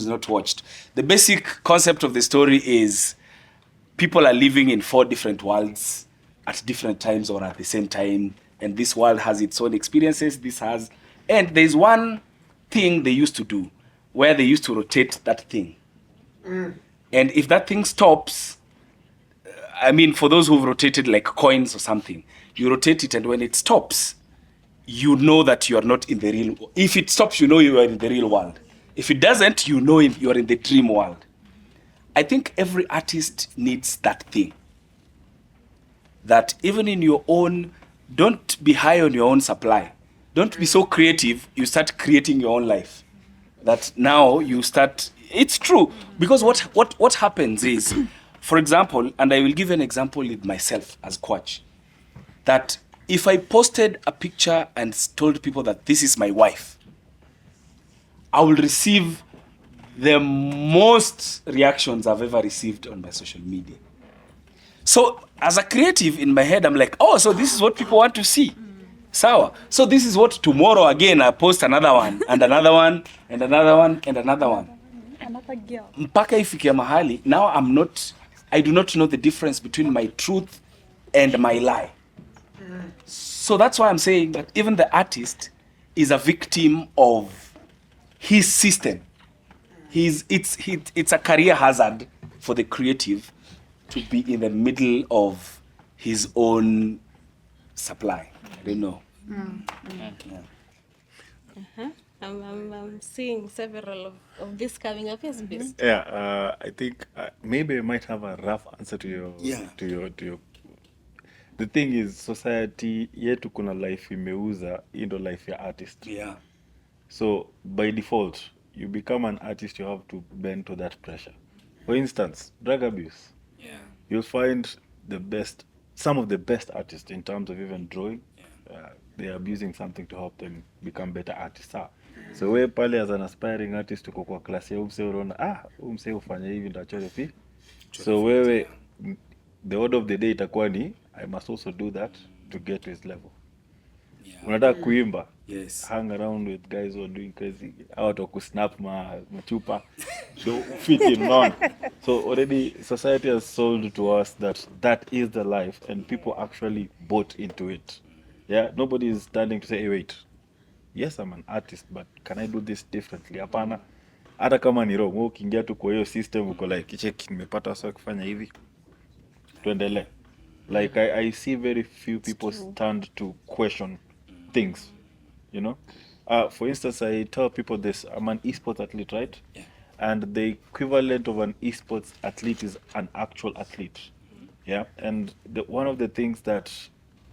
not watched. The basic concept of the story is people are living in 4 different worlds at different times or at the same time, and this world has its own experiences, and there's one thing they used to do where they used to rotate that thing. And if that thing stops, I mean, for those who've rotated like coins or something, you rotate it, and when it stops, you know that you are not in the real world. If it stops, you know you are in the real world. If it doesn't, you know you are in the dream world. I think every artist needs that thing. That even in your own, don't be high on your own supply. Don't be so creative, you start creating your own life. That now you start, it's true. Because what happens is, for example, and I will give an example with myself as Kwach, that if I posted a picture and told people that this is my wife, I will receive the most reactions I've ever received on my social media. So as a creative in my head, I'm like, oh, so this is what people want to see. Sawa. So this is what tomorrow again I post another one and another one and another one and another one. Another girl. Mpaka ifikia mahali, now I do not know the difference between my truth and my lie. So that's why I'm saying that even the artist is a victim of his system. It's a career hazard for the creative to be in the middle of his own supply. I don't know. Uh-huh. I'm seeing several of this coming up. Yes, please. Yeah, I think maybe I might have a rough answer to your to your. The thing is, society yetu kuna life imeuza, hii ndo life ya artist. Yeah. So by default, you become an artist, you have to bend to that pressure. For instance, drug abuse. Yeah. You'll find some of the best artists in terms of even drawing. They are abusing something to help them become better artists. So we pale as an aspiring artist uko kwa klasi ya umse unaona umse ufanya hivi ndo achore fi. So wewe the order of the day itakuwa ni I must also do that to get to his level. Yeah. Unataka kuimba, Yes. hang around with guys who are doing crazy, out of kusnap machupa, so fit in on. So already society has sold to us that is the life, and people actually bought into it. Yeah, nobody is standing to say, hey, wait, yes, I'm an artist, but can I do this differently? Hapana, hata kama ni wrong, ukiingia tu kwa hiyo system uko like, check, nimepata sasa kufanya hivi, tuendelee. Like I see very few people stand to question things, you know. For instance, I tell people this: I'm an esports athlete, right? Yeah. And the equivalent of an esports athlete is an actual athlete. Yeah. And one of the things that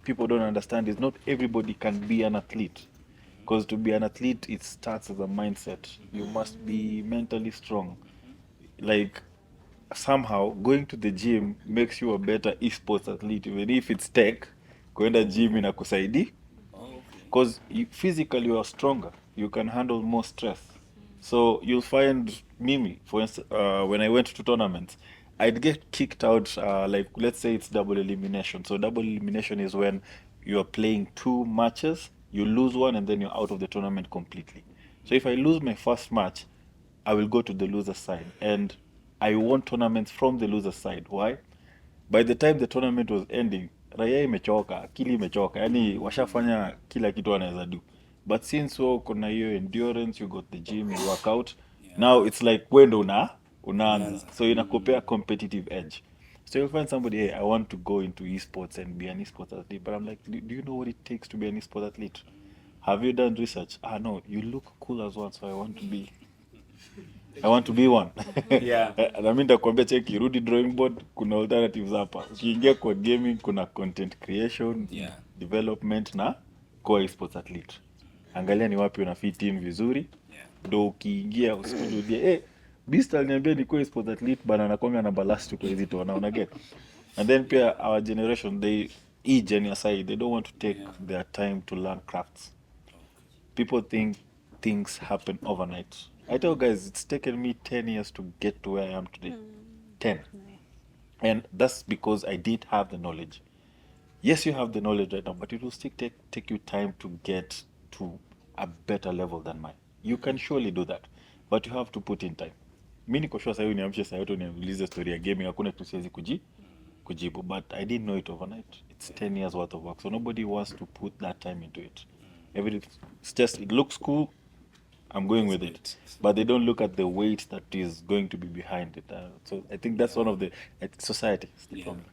people don't understand is not everybody can be an athlete, because to be an athlete, it starts as a mindset. You must be mentally strong. Like somehow going to the gym makes you a better esports athlete, even if it's tech. Kwenda gym inakusaidi because physically you are stronger, you can handle more stress. So you'll find Mimi, for instance, when I went to tournaments, I'd get kicked out, like let's say it's double elimination. So double elimination is when you're playing 2 matches, you lose one, and then you're out of the tournament completely. So if I lose my first match, I will go to the loser side, and I won tournaments from the loser side. Why? By the time the tournament was ending, raia imechoka, akili imechoka, yani washafanya kila kitu wanaweza do. But since kuna hiyo endurance, you got the gym, you work out, now it's like wendo unaanza. So inakupea competitive edge. So you'll find somebody, hey, I want to go into esports and be an esports athlete. But I'm like, do you know what it takes to be an esports athlete? Have you done research? No, you look cool as one, so I want to be one. Yeah. Na mimi nitakwambia cheki, rudi drawing board, kuna alternatives hapa. Ukiingia kwa gaming, kuna content creation, development na kwa esports athlete. Angalia ni wapi una fit in vizuri, ndo ukiingia usikujudie Beast aliniambia nikuwe sport athlete bana, anakuanga namba last kwa hizi tu una get. And then pia our generation, they gen aside, they don't want to take their time to learn crafts. People think things happen overnight. I tell guys, it's taken me 10 years to get to where I am today. 10. And that's because I didn't have the knowledge. Yes, you have the knowledge right now, but it will still take you time to get to a better level than mine. You can surely do that, but you have to put in time. Mi niko sure sasa uniamshe sasa yote uniulize story ya gaming, hakuna kitu siwezi kujibu, but I didn't know it overnight. It's 10 years worth of work, so nobody wants to put that time into it. It's just, it looks cool, I'm going with it, but they don't look at the weight that is going to be behind it. So I think that's one of the society is the problem.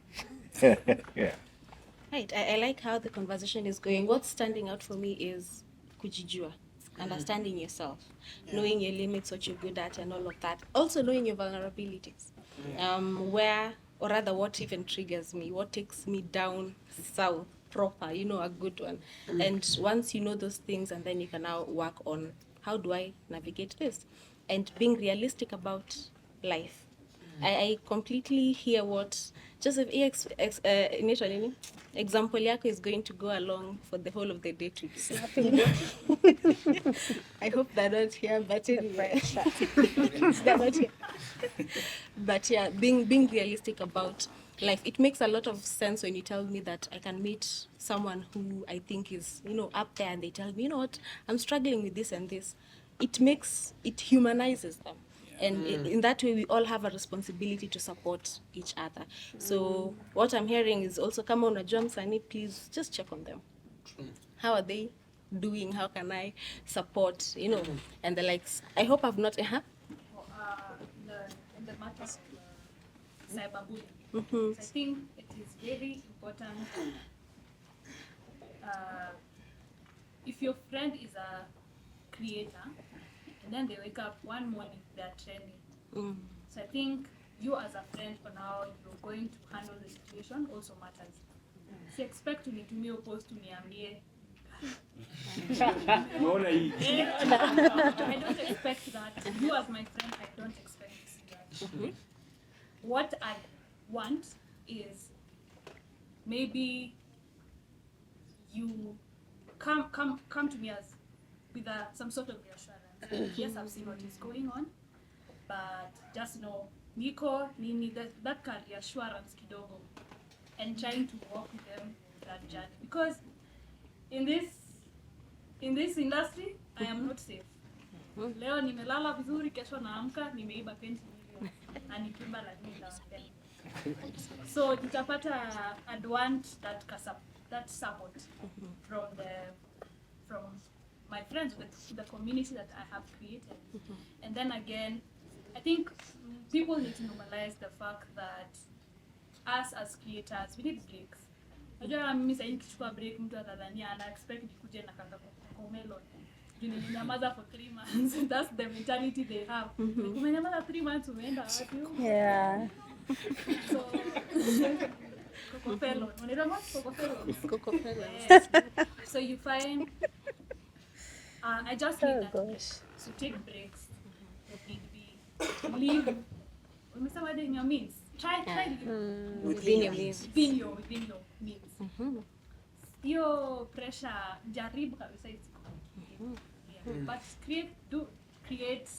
Yeah. Right. I like how the conversation is going. What's standing out for me is kujijua, understanding yourself, knowing your limits, what you're good at, and all of that. Also knowing your vulnerabilities, where, or rather, what even triggers me, what takes me down south proper, a good one. And once you know those things, and then you can now work on how do I navigate this, and being realistic about life. I completely hear what Joseph initially example yako is going to go along for the whole of the day to I hope they're not here, but anyway. They're not here. But yeah, being realistic about life, it makes a lot of sense when you tell me that I can meet someone who I think is up there, and they tell me, what, I'm struggling with this and this. It humanizes them. And in that way, we all have a responsibility to support each other. So what I'm hearing is also, kama unajua msanii, please just check on them. How are they doing? How can I support, and the likes. I hope I've not, In the matters of cyberbullying, so I think it is very important. If your friend is a creator, and then they wake up one morning, they're trending. So I think you as a friend, for now, you're going to handle the situation also matters. So expect unitumie post uniambie. I don't expect that. You as my friend, I don't expect that. What I want is maybe you come to me as with some sort of reassurance. Yes, I've seen what is going on, but just know, niko nini, that can reassurance kidogo, and trying to walk with them that journey. Because in this industry, I am not safe. Leo nimelala vizuri, kesho naamka nimeiba 20 million na nikimba lakini ndawapenda. So tutapata I'd want that support from my friends, the community that I have created. And then again, I think people need to normalize the fact that us as creators, we need breaks. Najua mimi sasa nikichukua break, mtu atadhania ana expect nikuje na kanga Comelon. Nimenyamaza for 3 months. That's the mentality they have. Umenyamaza 3 months, umeenda wapi? Yeah. So Comelon. Unaelewa what Comelon? Yes. So you find I just need that to take breaks. Leave. Umesema in your means. Try Within your means. Within your means. Your pressure, jaribu kabisa isiko. But create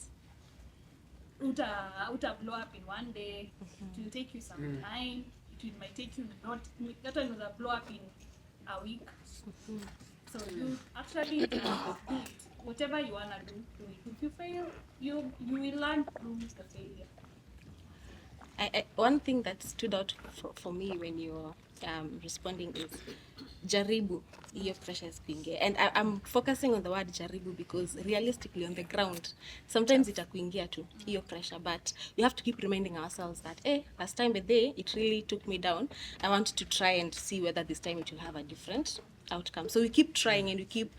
uta blow up in one day. It will take you some time. It might take you that one will blow up in a week. So you actually do it. Whatever you wanna do it. If you fail, you will learn through the failure. One thing that stood out for me when you're responding is jaribu, hiyo pressure is kuingia. And I'm focusing on the word jaribu because realistically on the ground, sometimes itakuingia tu, hiyo pressure. But we have to keep reminding ourselves that, last time with day, it really took me down. I want to try and see whether this time it will have a different outcome. So we keep trying and we keep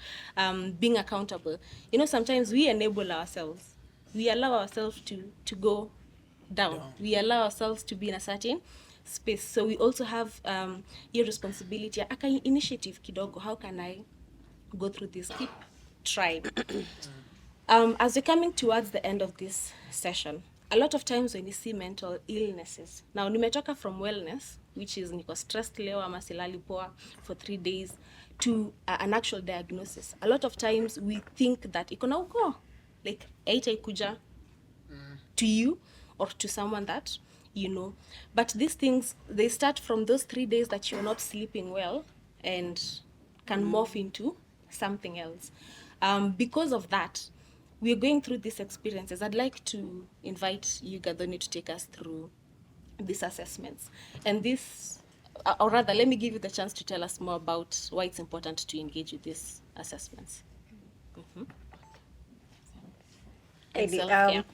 being accountable. Sometimes we enable ourselves. We allow ourselves to go down. We allow ourselves to be in a certain space. So we also have your responsibility. Aka initiative kidogo. How can I go through this? Keep trying. As we're coming towards the end of this session, a lot of times when you see mental illnesses, now nimetoka from wellness, which is niko stressed leo ama silali poa for 3 days, to an actual diagnosis. A lot of times we think that iko na uko, like haitaikuja to you or to someone that you know. But these things, they start from those 3 days that you're not sleeping well and can morph into something else. Because of that, we're going through these experiences. I'd like to invite you, Gadoni, to take us through these assessments. And this, or rather, let me give you the chance to tell us more about why it's important to engage with these assessments. Mm-hmm. And Maybe, self-care.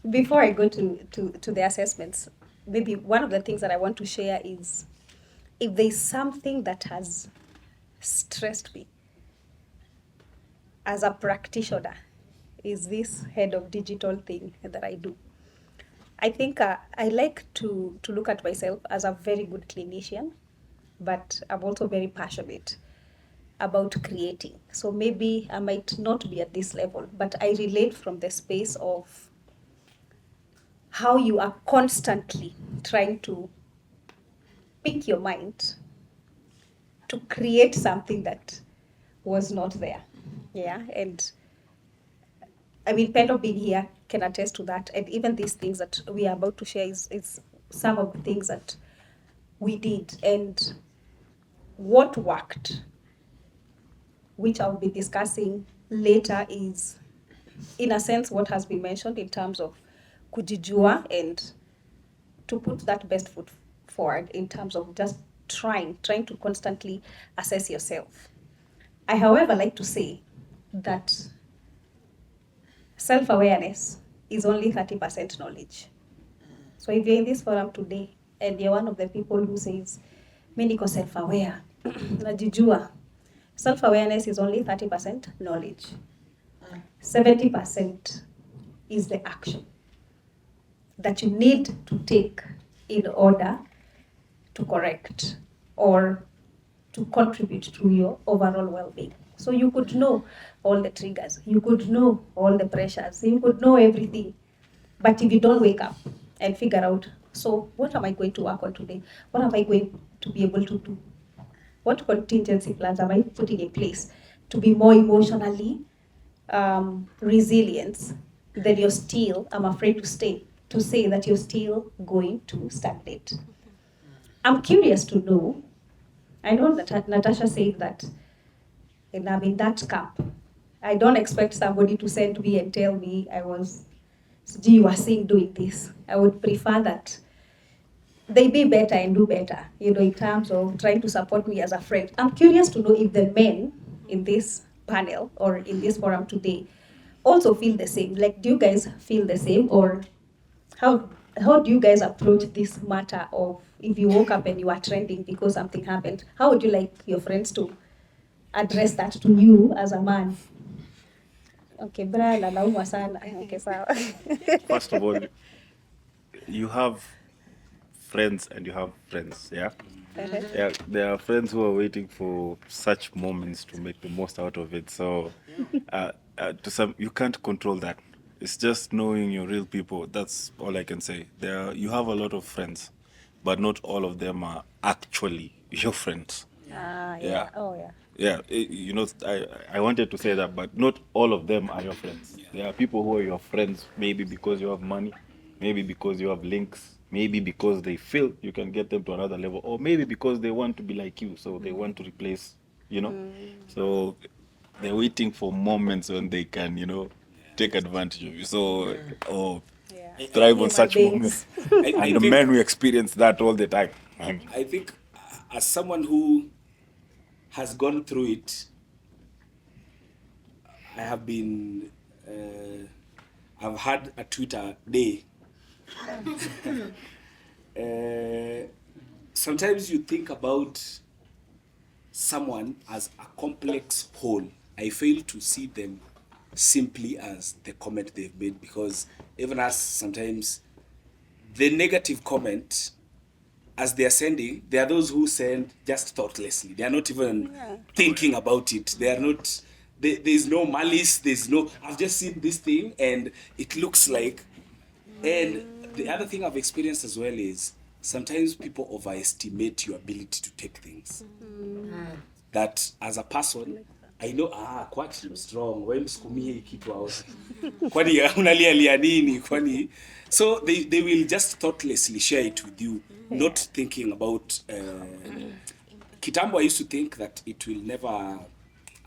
Before I go to the assessments, maybe one of the things that I want to share is if there's something that has stressed me as a practitioner, is this head of digital thing that I do. I think I like to look at myself as a very good clinician, but I'm also very passionate about creating. So maybe I might not be at this level, but I relate from the space of how you are constantly trying to pick your mind to create something that was not there. Yeah, and I mean, Pedro being here can attest to that. And even these things that we are about to share is some of the things that we did. And what worked, which I'll be discussing later, is, in a sense, what has been mentioned in terms of kujijua and to put that best foot forward in terms of just trying to constantly assess yourself. I, however, like to say that self-awareness is only 30% knowledge. So if you're in this forum today and you're one of the people who says, "Mi niko self-aware," najijua, self-awareness is only 30% knowledge. 70% is the action that you need to take in order to correct or to contribute to your overall well-being. So you could know all the triggers, you could know all the pressures, you could know everything. But if you don't wake up and figure out, so what am I going to work on today? What am I going to be able to do? What contingency plans am I putting in place to be more emotionally resilient? Then you're still, I'm afraid to say that you're still going to stagnate. I'm curious to know, I know that Natasha said that, and I'm in that camp. I don't expect somebody to send me and tell me you are seeing doing this. I would prefer that they be better and do better, in terms of trying to support me as a friend. I'm curious to know if the men in this panel or in this forum today also feel the same. Like, do you guys feel the same, or how do you guys approach this matter of if you woke up and you are trending because something happened? How would you like your friends to address that to you as a man? Okay, Brian, anaumwa sana. Okay, sawa. First of all, you have friends and you have friends, yeah? Yeah, there are friends who are waiting for such moments to make the most out of it. So, to some, you can't control that. It's just knowing your real people. That's all I can say. You have a lot of friends, but not all of them are actually your friends. Yeah. Oh, yeah. Yeah, I wanted to say that, but not all of them are your friends. There are people who are your friends, maybe because you have money, maybe because you have links, maybe because they feel you can get them to another level, or maybe because they want to be like you, so they want to replace, So they're waiting for moments when they can, take advantage of you. So, or thrive on Human such beings. moments. And the men who experience that all the time. I think as someone who has gone through it, I have been, I've had a Twitter day. Sometimes you think about someone as a complex whole. I fail to see them simply as the comment they've made, because even as sometimes the negative comment, as they are sending, there are those who send just thoughtlessly. They are not even thinking about it. They are not there's no malice, there's no, I've just seen this thing and it looks like. And the other thing I've experienced as well is sometimes people overestimate your ability to take things. That as a person, I know, quite strong, when skumie kitu out. Kwani unalialia nini, kwani. So they will just thoughtlessly share it with you, not thinking about, Kitambo I used to think that it will never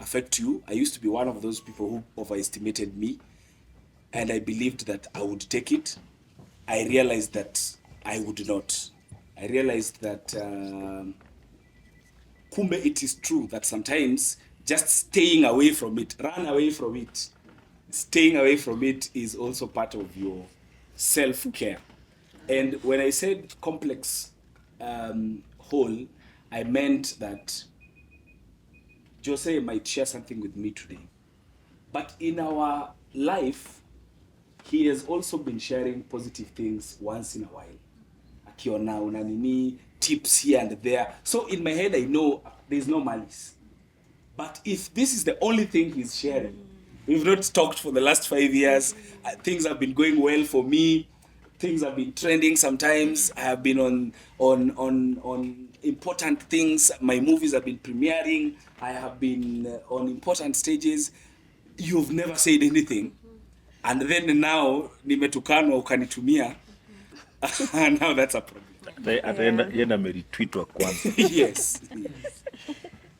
affect you. I used to be one of those people who overestimated me, and I believed that I would take it. I realized that I would not. I realized that kumbe it is true that sometimes just staying away from it, run away from it, staying away from it is also part of your self-care. And when I said complex whole, I meant that Jose might share something with me today. But in our life, he has also been sharing positive things once in a while. Akiona unanini, tips here and there. So in my head, I know there's no malice. But if this is the only thing he's sharing, we've not talked for the last 5 years, things have been going well for me, things have been trending sometimes, I have been on important things, my movies have been premiering, I have been on important stages, you've never said anything. And then now, nimetukanwa ukanitumia, now that's a problem. Yenda meritweetwa kwanza. Yes.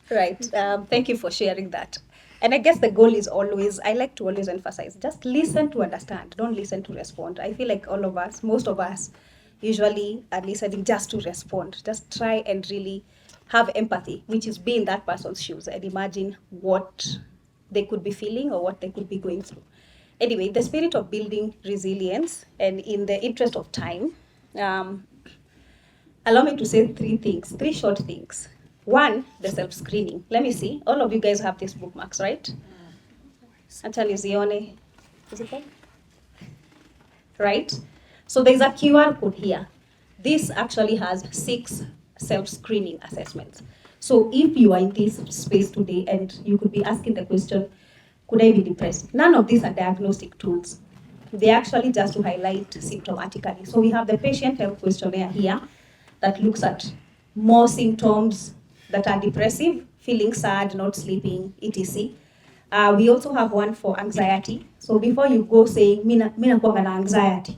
Right. Thank you for sharing that. And I guess the goal is always, I like to always emphasize, just listen to understand. Don't listen to respond. I feel like all of us, most of us, usually are listening just to respond. Just try and really have empathy, which is be in that person's shoes and imagine what they could be feeling or what they could be going through. Anyway, the spirit of building resilience, and in the interest of time, allow me to say three short things. One, the self-screening. Let me see. All of you guys have these bookmarks, right? Acha nizione. Is it there? Right? So there's a QR code here. This actually has 6 self-screening assessments. So if you are in this space today and you could be asking the question, could I be depressed? None of these are diagnostic tools. They actually just to highlight symptomatically. So we have the patient health questionnaire here that looks at more symptoms that are depressive, feeling sad, not sleeping, etc. We also have one for anxiety. So before you go saying, mina kuanga na anxiety,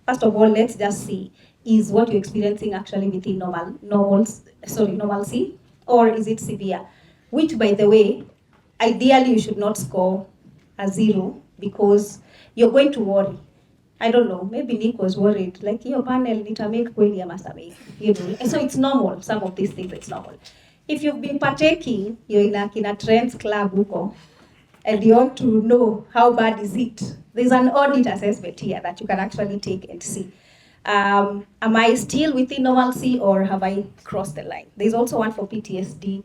first of all, let's just see, is what you're experiencing actually within normalcy, or is it severe? Which, by the way, ideally you should not score a 0 because you're going to worry. I don't know, maybe Nick was worried, like your panel nita make kweli ama sita, you know. And so it's normal, some of these things it's normal. If you've been partaking, you're in a trends club huko, and you want to know how bad is it, there's an audit assessment here that you can actually take and see. Am I still within normalcy or have I crossed the line? There's also one for PTSD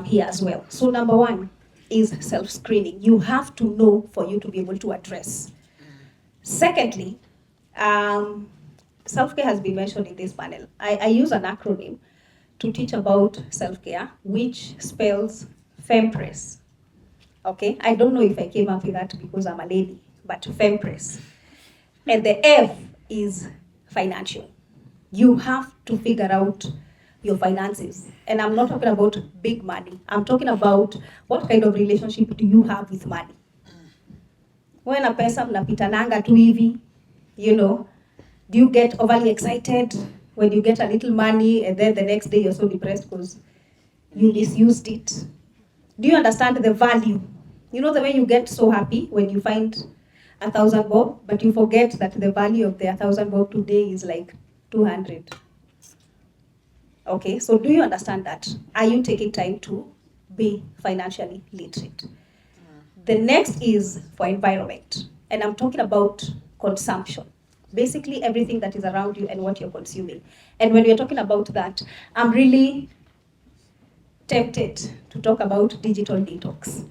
here as well. So number 1 is self-screening. You have to know for you to be able to address. Secondly, self-care has been mentioned in this panel. I use an acronym to teach about self-care, which spells FEMPRESS. Okay, I don't know if I came up with that because I'm a lady, but FEMPRESS. And the F is financial. You have to figure out your finances. And I'm not talking about big money. I'm talking about what kind of relationship do you have with money. When a pesa mnapitananga tu hivi, you know, do you get overly excited when you get a little money and then the next day you're so depressed because you misused it? Do you understand the value? You know the way you get so happy when you find 1,000 bob, but you forget that the value of the 1,000 bob today is like 200. Okay, so do you understand that? Are you taking time to be financially literate? The next is for environment, and I'm talking about consumption. Basically everything that is around you and what you're consuming. And when we're talking about that, I'm really tempted to talk about digital detox.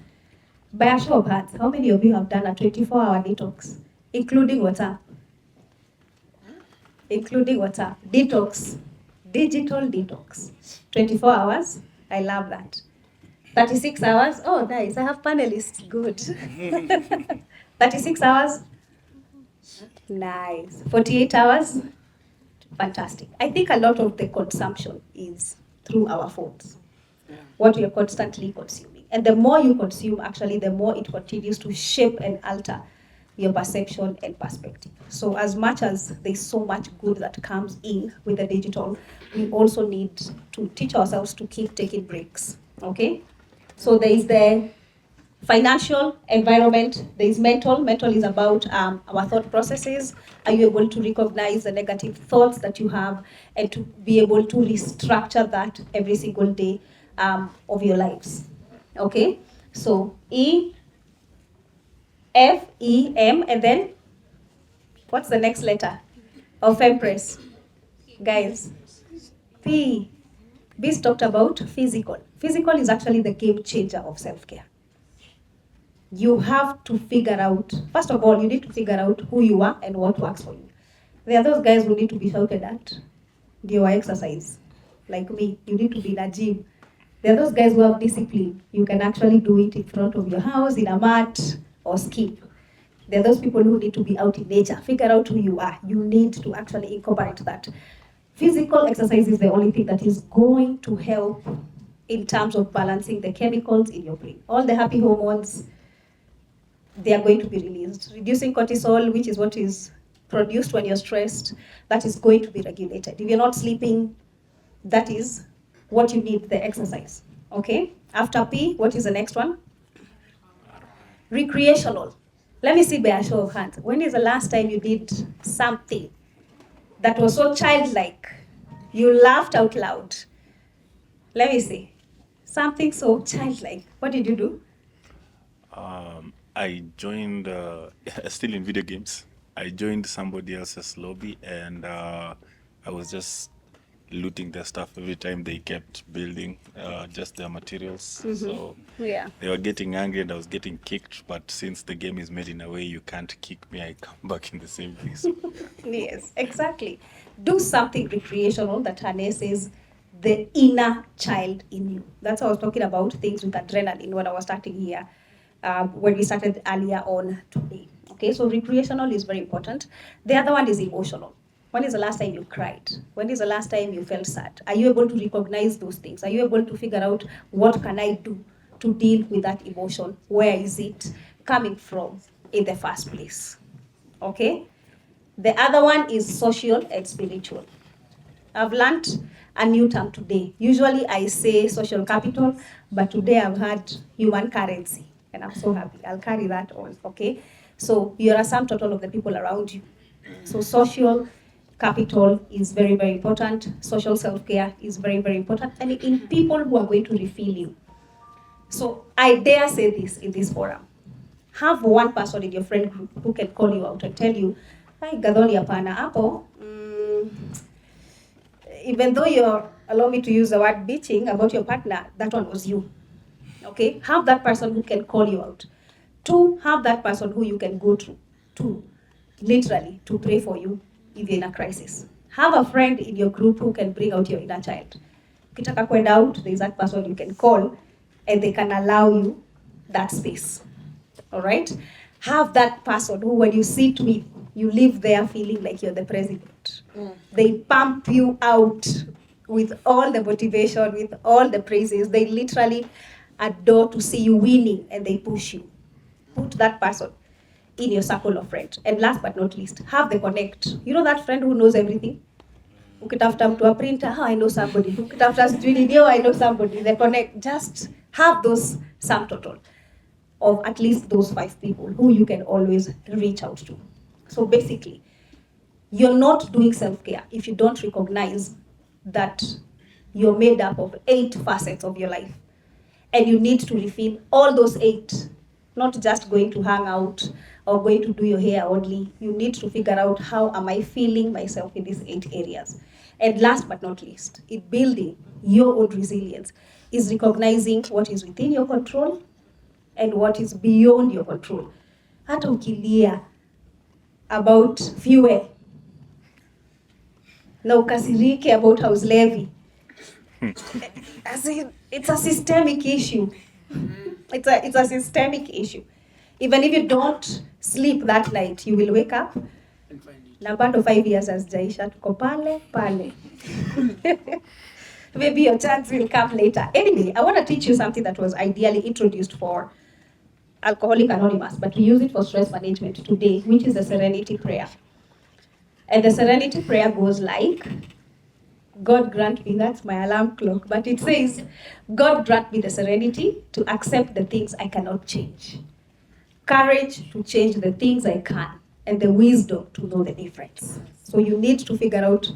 By a show of hands, how many of you have done a 24-hour detox, including WhatsApp? Including WhatsApp. Detox. Digital detox. 24 hours. I love that. 36 hours. Oh, nice. I have panelists. Good. 36 hours. Nice. 48 hours. Fantastic. I think a lot of the consumption is through our phones. What we are constantly consuming. And the more you consume, actually, the more it continues to shape and alter your perception and perspective. So as much as there's so much good that comes in with the digital, we also need to teach ourselves to keep taking breaks, okay? So there is the financial environment, there is mental. Mental is about our thought processes. Are you able to recognize the negative thoughts that you have and to be able to restructure that every single day of your lives? Okay, so E, F, E, M, and then what's the next letter of Empress? Guys, P. Biz talked about physical. Physical is actually the game changer of self-care. You have to figure out, first of all, you need to figure out who you are and what works for you. There are those guys who need to be shouted at. They exercise. Like me, you need to be in a gym. There are those guys who have discipline. You can actually do it in front of your house, in a mat, or skip. There are those people who need to be out in nature. Figure out who you are. You need to actually incorporate that. Physical exercise is the only thing that is going to help in terms of balancing the chemicals in your brain. All the happy hormones, they are going to be released. Reducing cortisol, which is what is produced when you're stressed, that is going to be regulated. If you're not sleeping, that is what you need, the exercise. Okay? After P, what is the next one? Recreational. Let me see by a show of hands. When is the last time you did something that was so childlike? You laughed out loud. Let me see. Something so childlike. What did you do? I joined, still in video games, I joined somebody else's lobby and I was just looting their stuff every time they kept building just their materials. So Yeah. they were getting angry and I was getting kicked, but since the game is made in a way you can't kick me, I come back in the same place. Yes, exactly. Do something recreational that harnesses the inner child in you. That's what I was talking about, things with adrenaline when I was starting here, when we started earlier on today. Okay, so recreational is very important. The other one is emotional. When is the last time you cried? When is the last time you felt sad? Are you able to recognize those things? Are you able to figure out what can I do to deal with that emotion? Where is it coming from in the first place? Okay? The other one is social and spiritual. I've learned a new term today. Usually I say social capital, but today I've had human currency, and I'm so happy. I'll carry that on, okay? So you're a sum total of the people around you. So social capital is very, very important. Social self-care is very, very important. And in people who are going to refill you. So I dare say this in this forum. Have one person in your friend group who can call you out and tell you, "Hi, Gadoli hapana hapo. Even though you're, allow me to use the word bitching about your partner, that one was you." Okay? Have that person who can call you out. Two, have that person who you can go to, literally, to pray for you if you're in a crisis. Have a friend in your group who can bring out your inner child. Ukitaka kwenda out, there's that person you can call, and they can allow you that space. All right? Have that person who, when you sit with, you live there feeling like you're the president. They pump you out with all the motivation, with all the praises. They literally adore to see you winning, and they push you. Put that person in your circle of friends. And last but not least, have the connect. You know that friend who knows everything? Ukitafuta mtu wa printer, I know somebody. Ukitafuta sijui nini, I know somebody. The connect. Just have those sum total of at least those 5 people who you can always reach out to. So basically, you're not doing self-care if you don't recognize that you're made up of 8 facets of your life. And you need to refill all those 8, not just going to hang out or going to do your hair only. You need to figure out, how am I feeling myself in these 8 areas? And last but not least, in building your own resilience, is recognizing what is within your control and what is beyond your control. Hata ukilia about fuel na ukasirike about house levy, As in, it's a systemic issue. It's a systemic issue. Even if you don't sleep that night, you will wake up na bado 5 years hazijaisha, tuko pale pale. Maybe your chance will come later. Anyway, I want to teach you something that was ideally introduced for Alcoholic Anonymous, but we use it for stress management today, which is the Serenity Prayer. And the Serenity Prayer goes like, God grant me, that's my alarm clock, but it says, God grant me the serenity to accept the things I cannot change, courage to change the things I can, and the wisdom to know the difference. So you need to figure out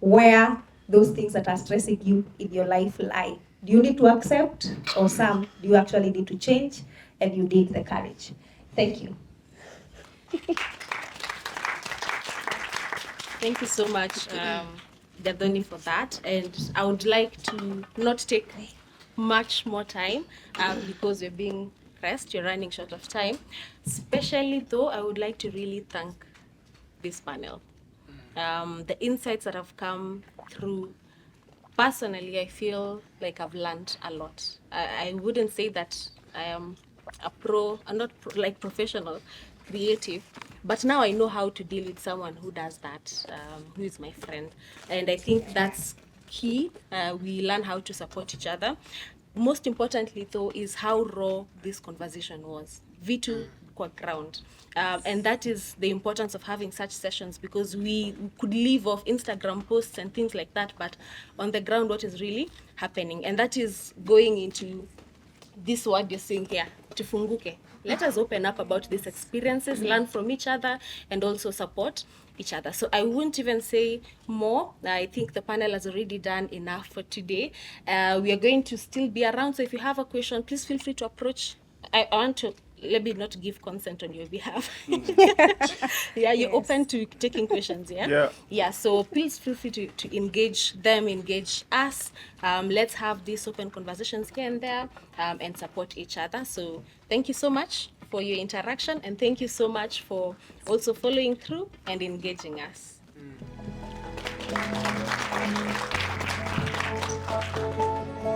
where those things that are stressing you in your life lie. Do you need to accept, or some do you actually need to change, and you need the courage? Thank you. Thank you so much, Dadoni, for that. And I would like to not take much more time because you're being pressed, you're running short of time. Especially though, I would like to really thank this panel. The insights that have come through, personally, I feel like I've learned a lot. I wouldn't say that I am a pro, I'm not like professional, creative, but now I know how to deal with someone who does that, who is my friend. And I think that's key. We learn how to support each other. Most importantly, though, is how raw this conversation was. Vitu kwa ground. And that is the importance of having such sessions, because we could live off Instagram posts and things like that, but on the ground, what is really happening? And that is going into this word you're saying here, tufunguke. Let us open up about these experiences, learn from each other, and also support each other. So I won't even say more. I think the panel has already done enough for today. We are going to still be around, so if you have a question, please feel free to approach. I want to, let me not give consent on your behalf. Yeah, you're open to taking questions, yeah? Yeah. Yeah, so please feel free to engage them, engage us. Let's have these open conversations here and there, and support each other. So thank you so much for your interaction, and thank you so much for also following through and engaging us.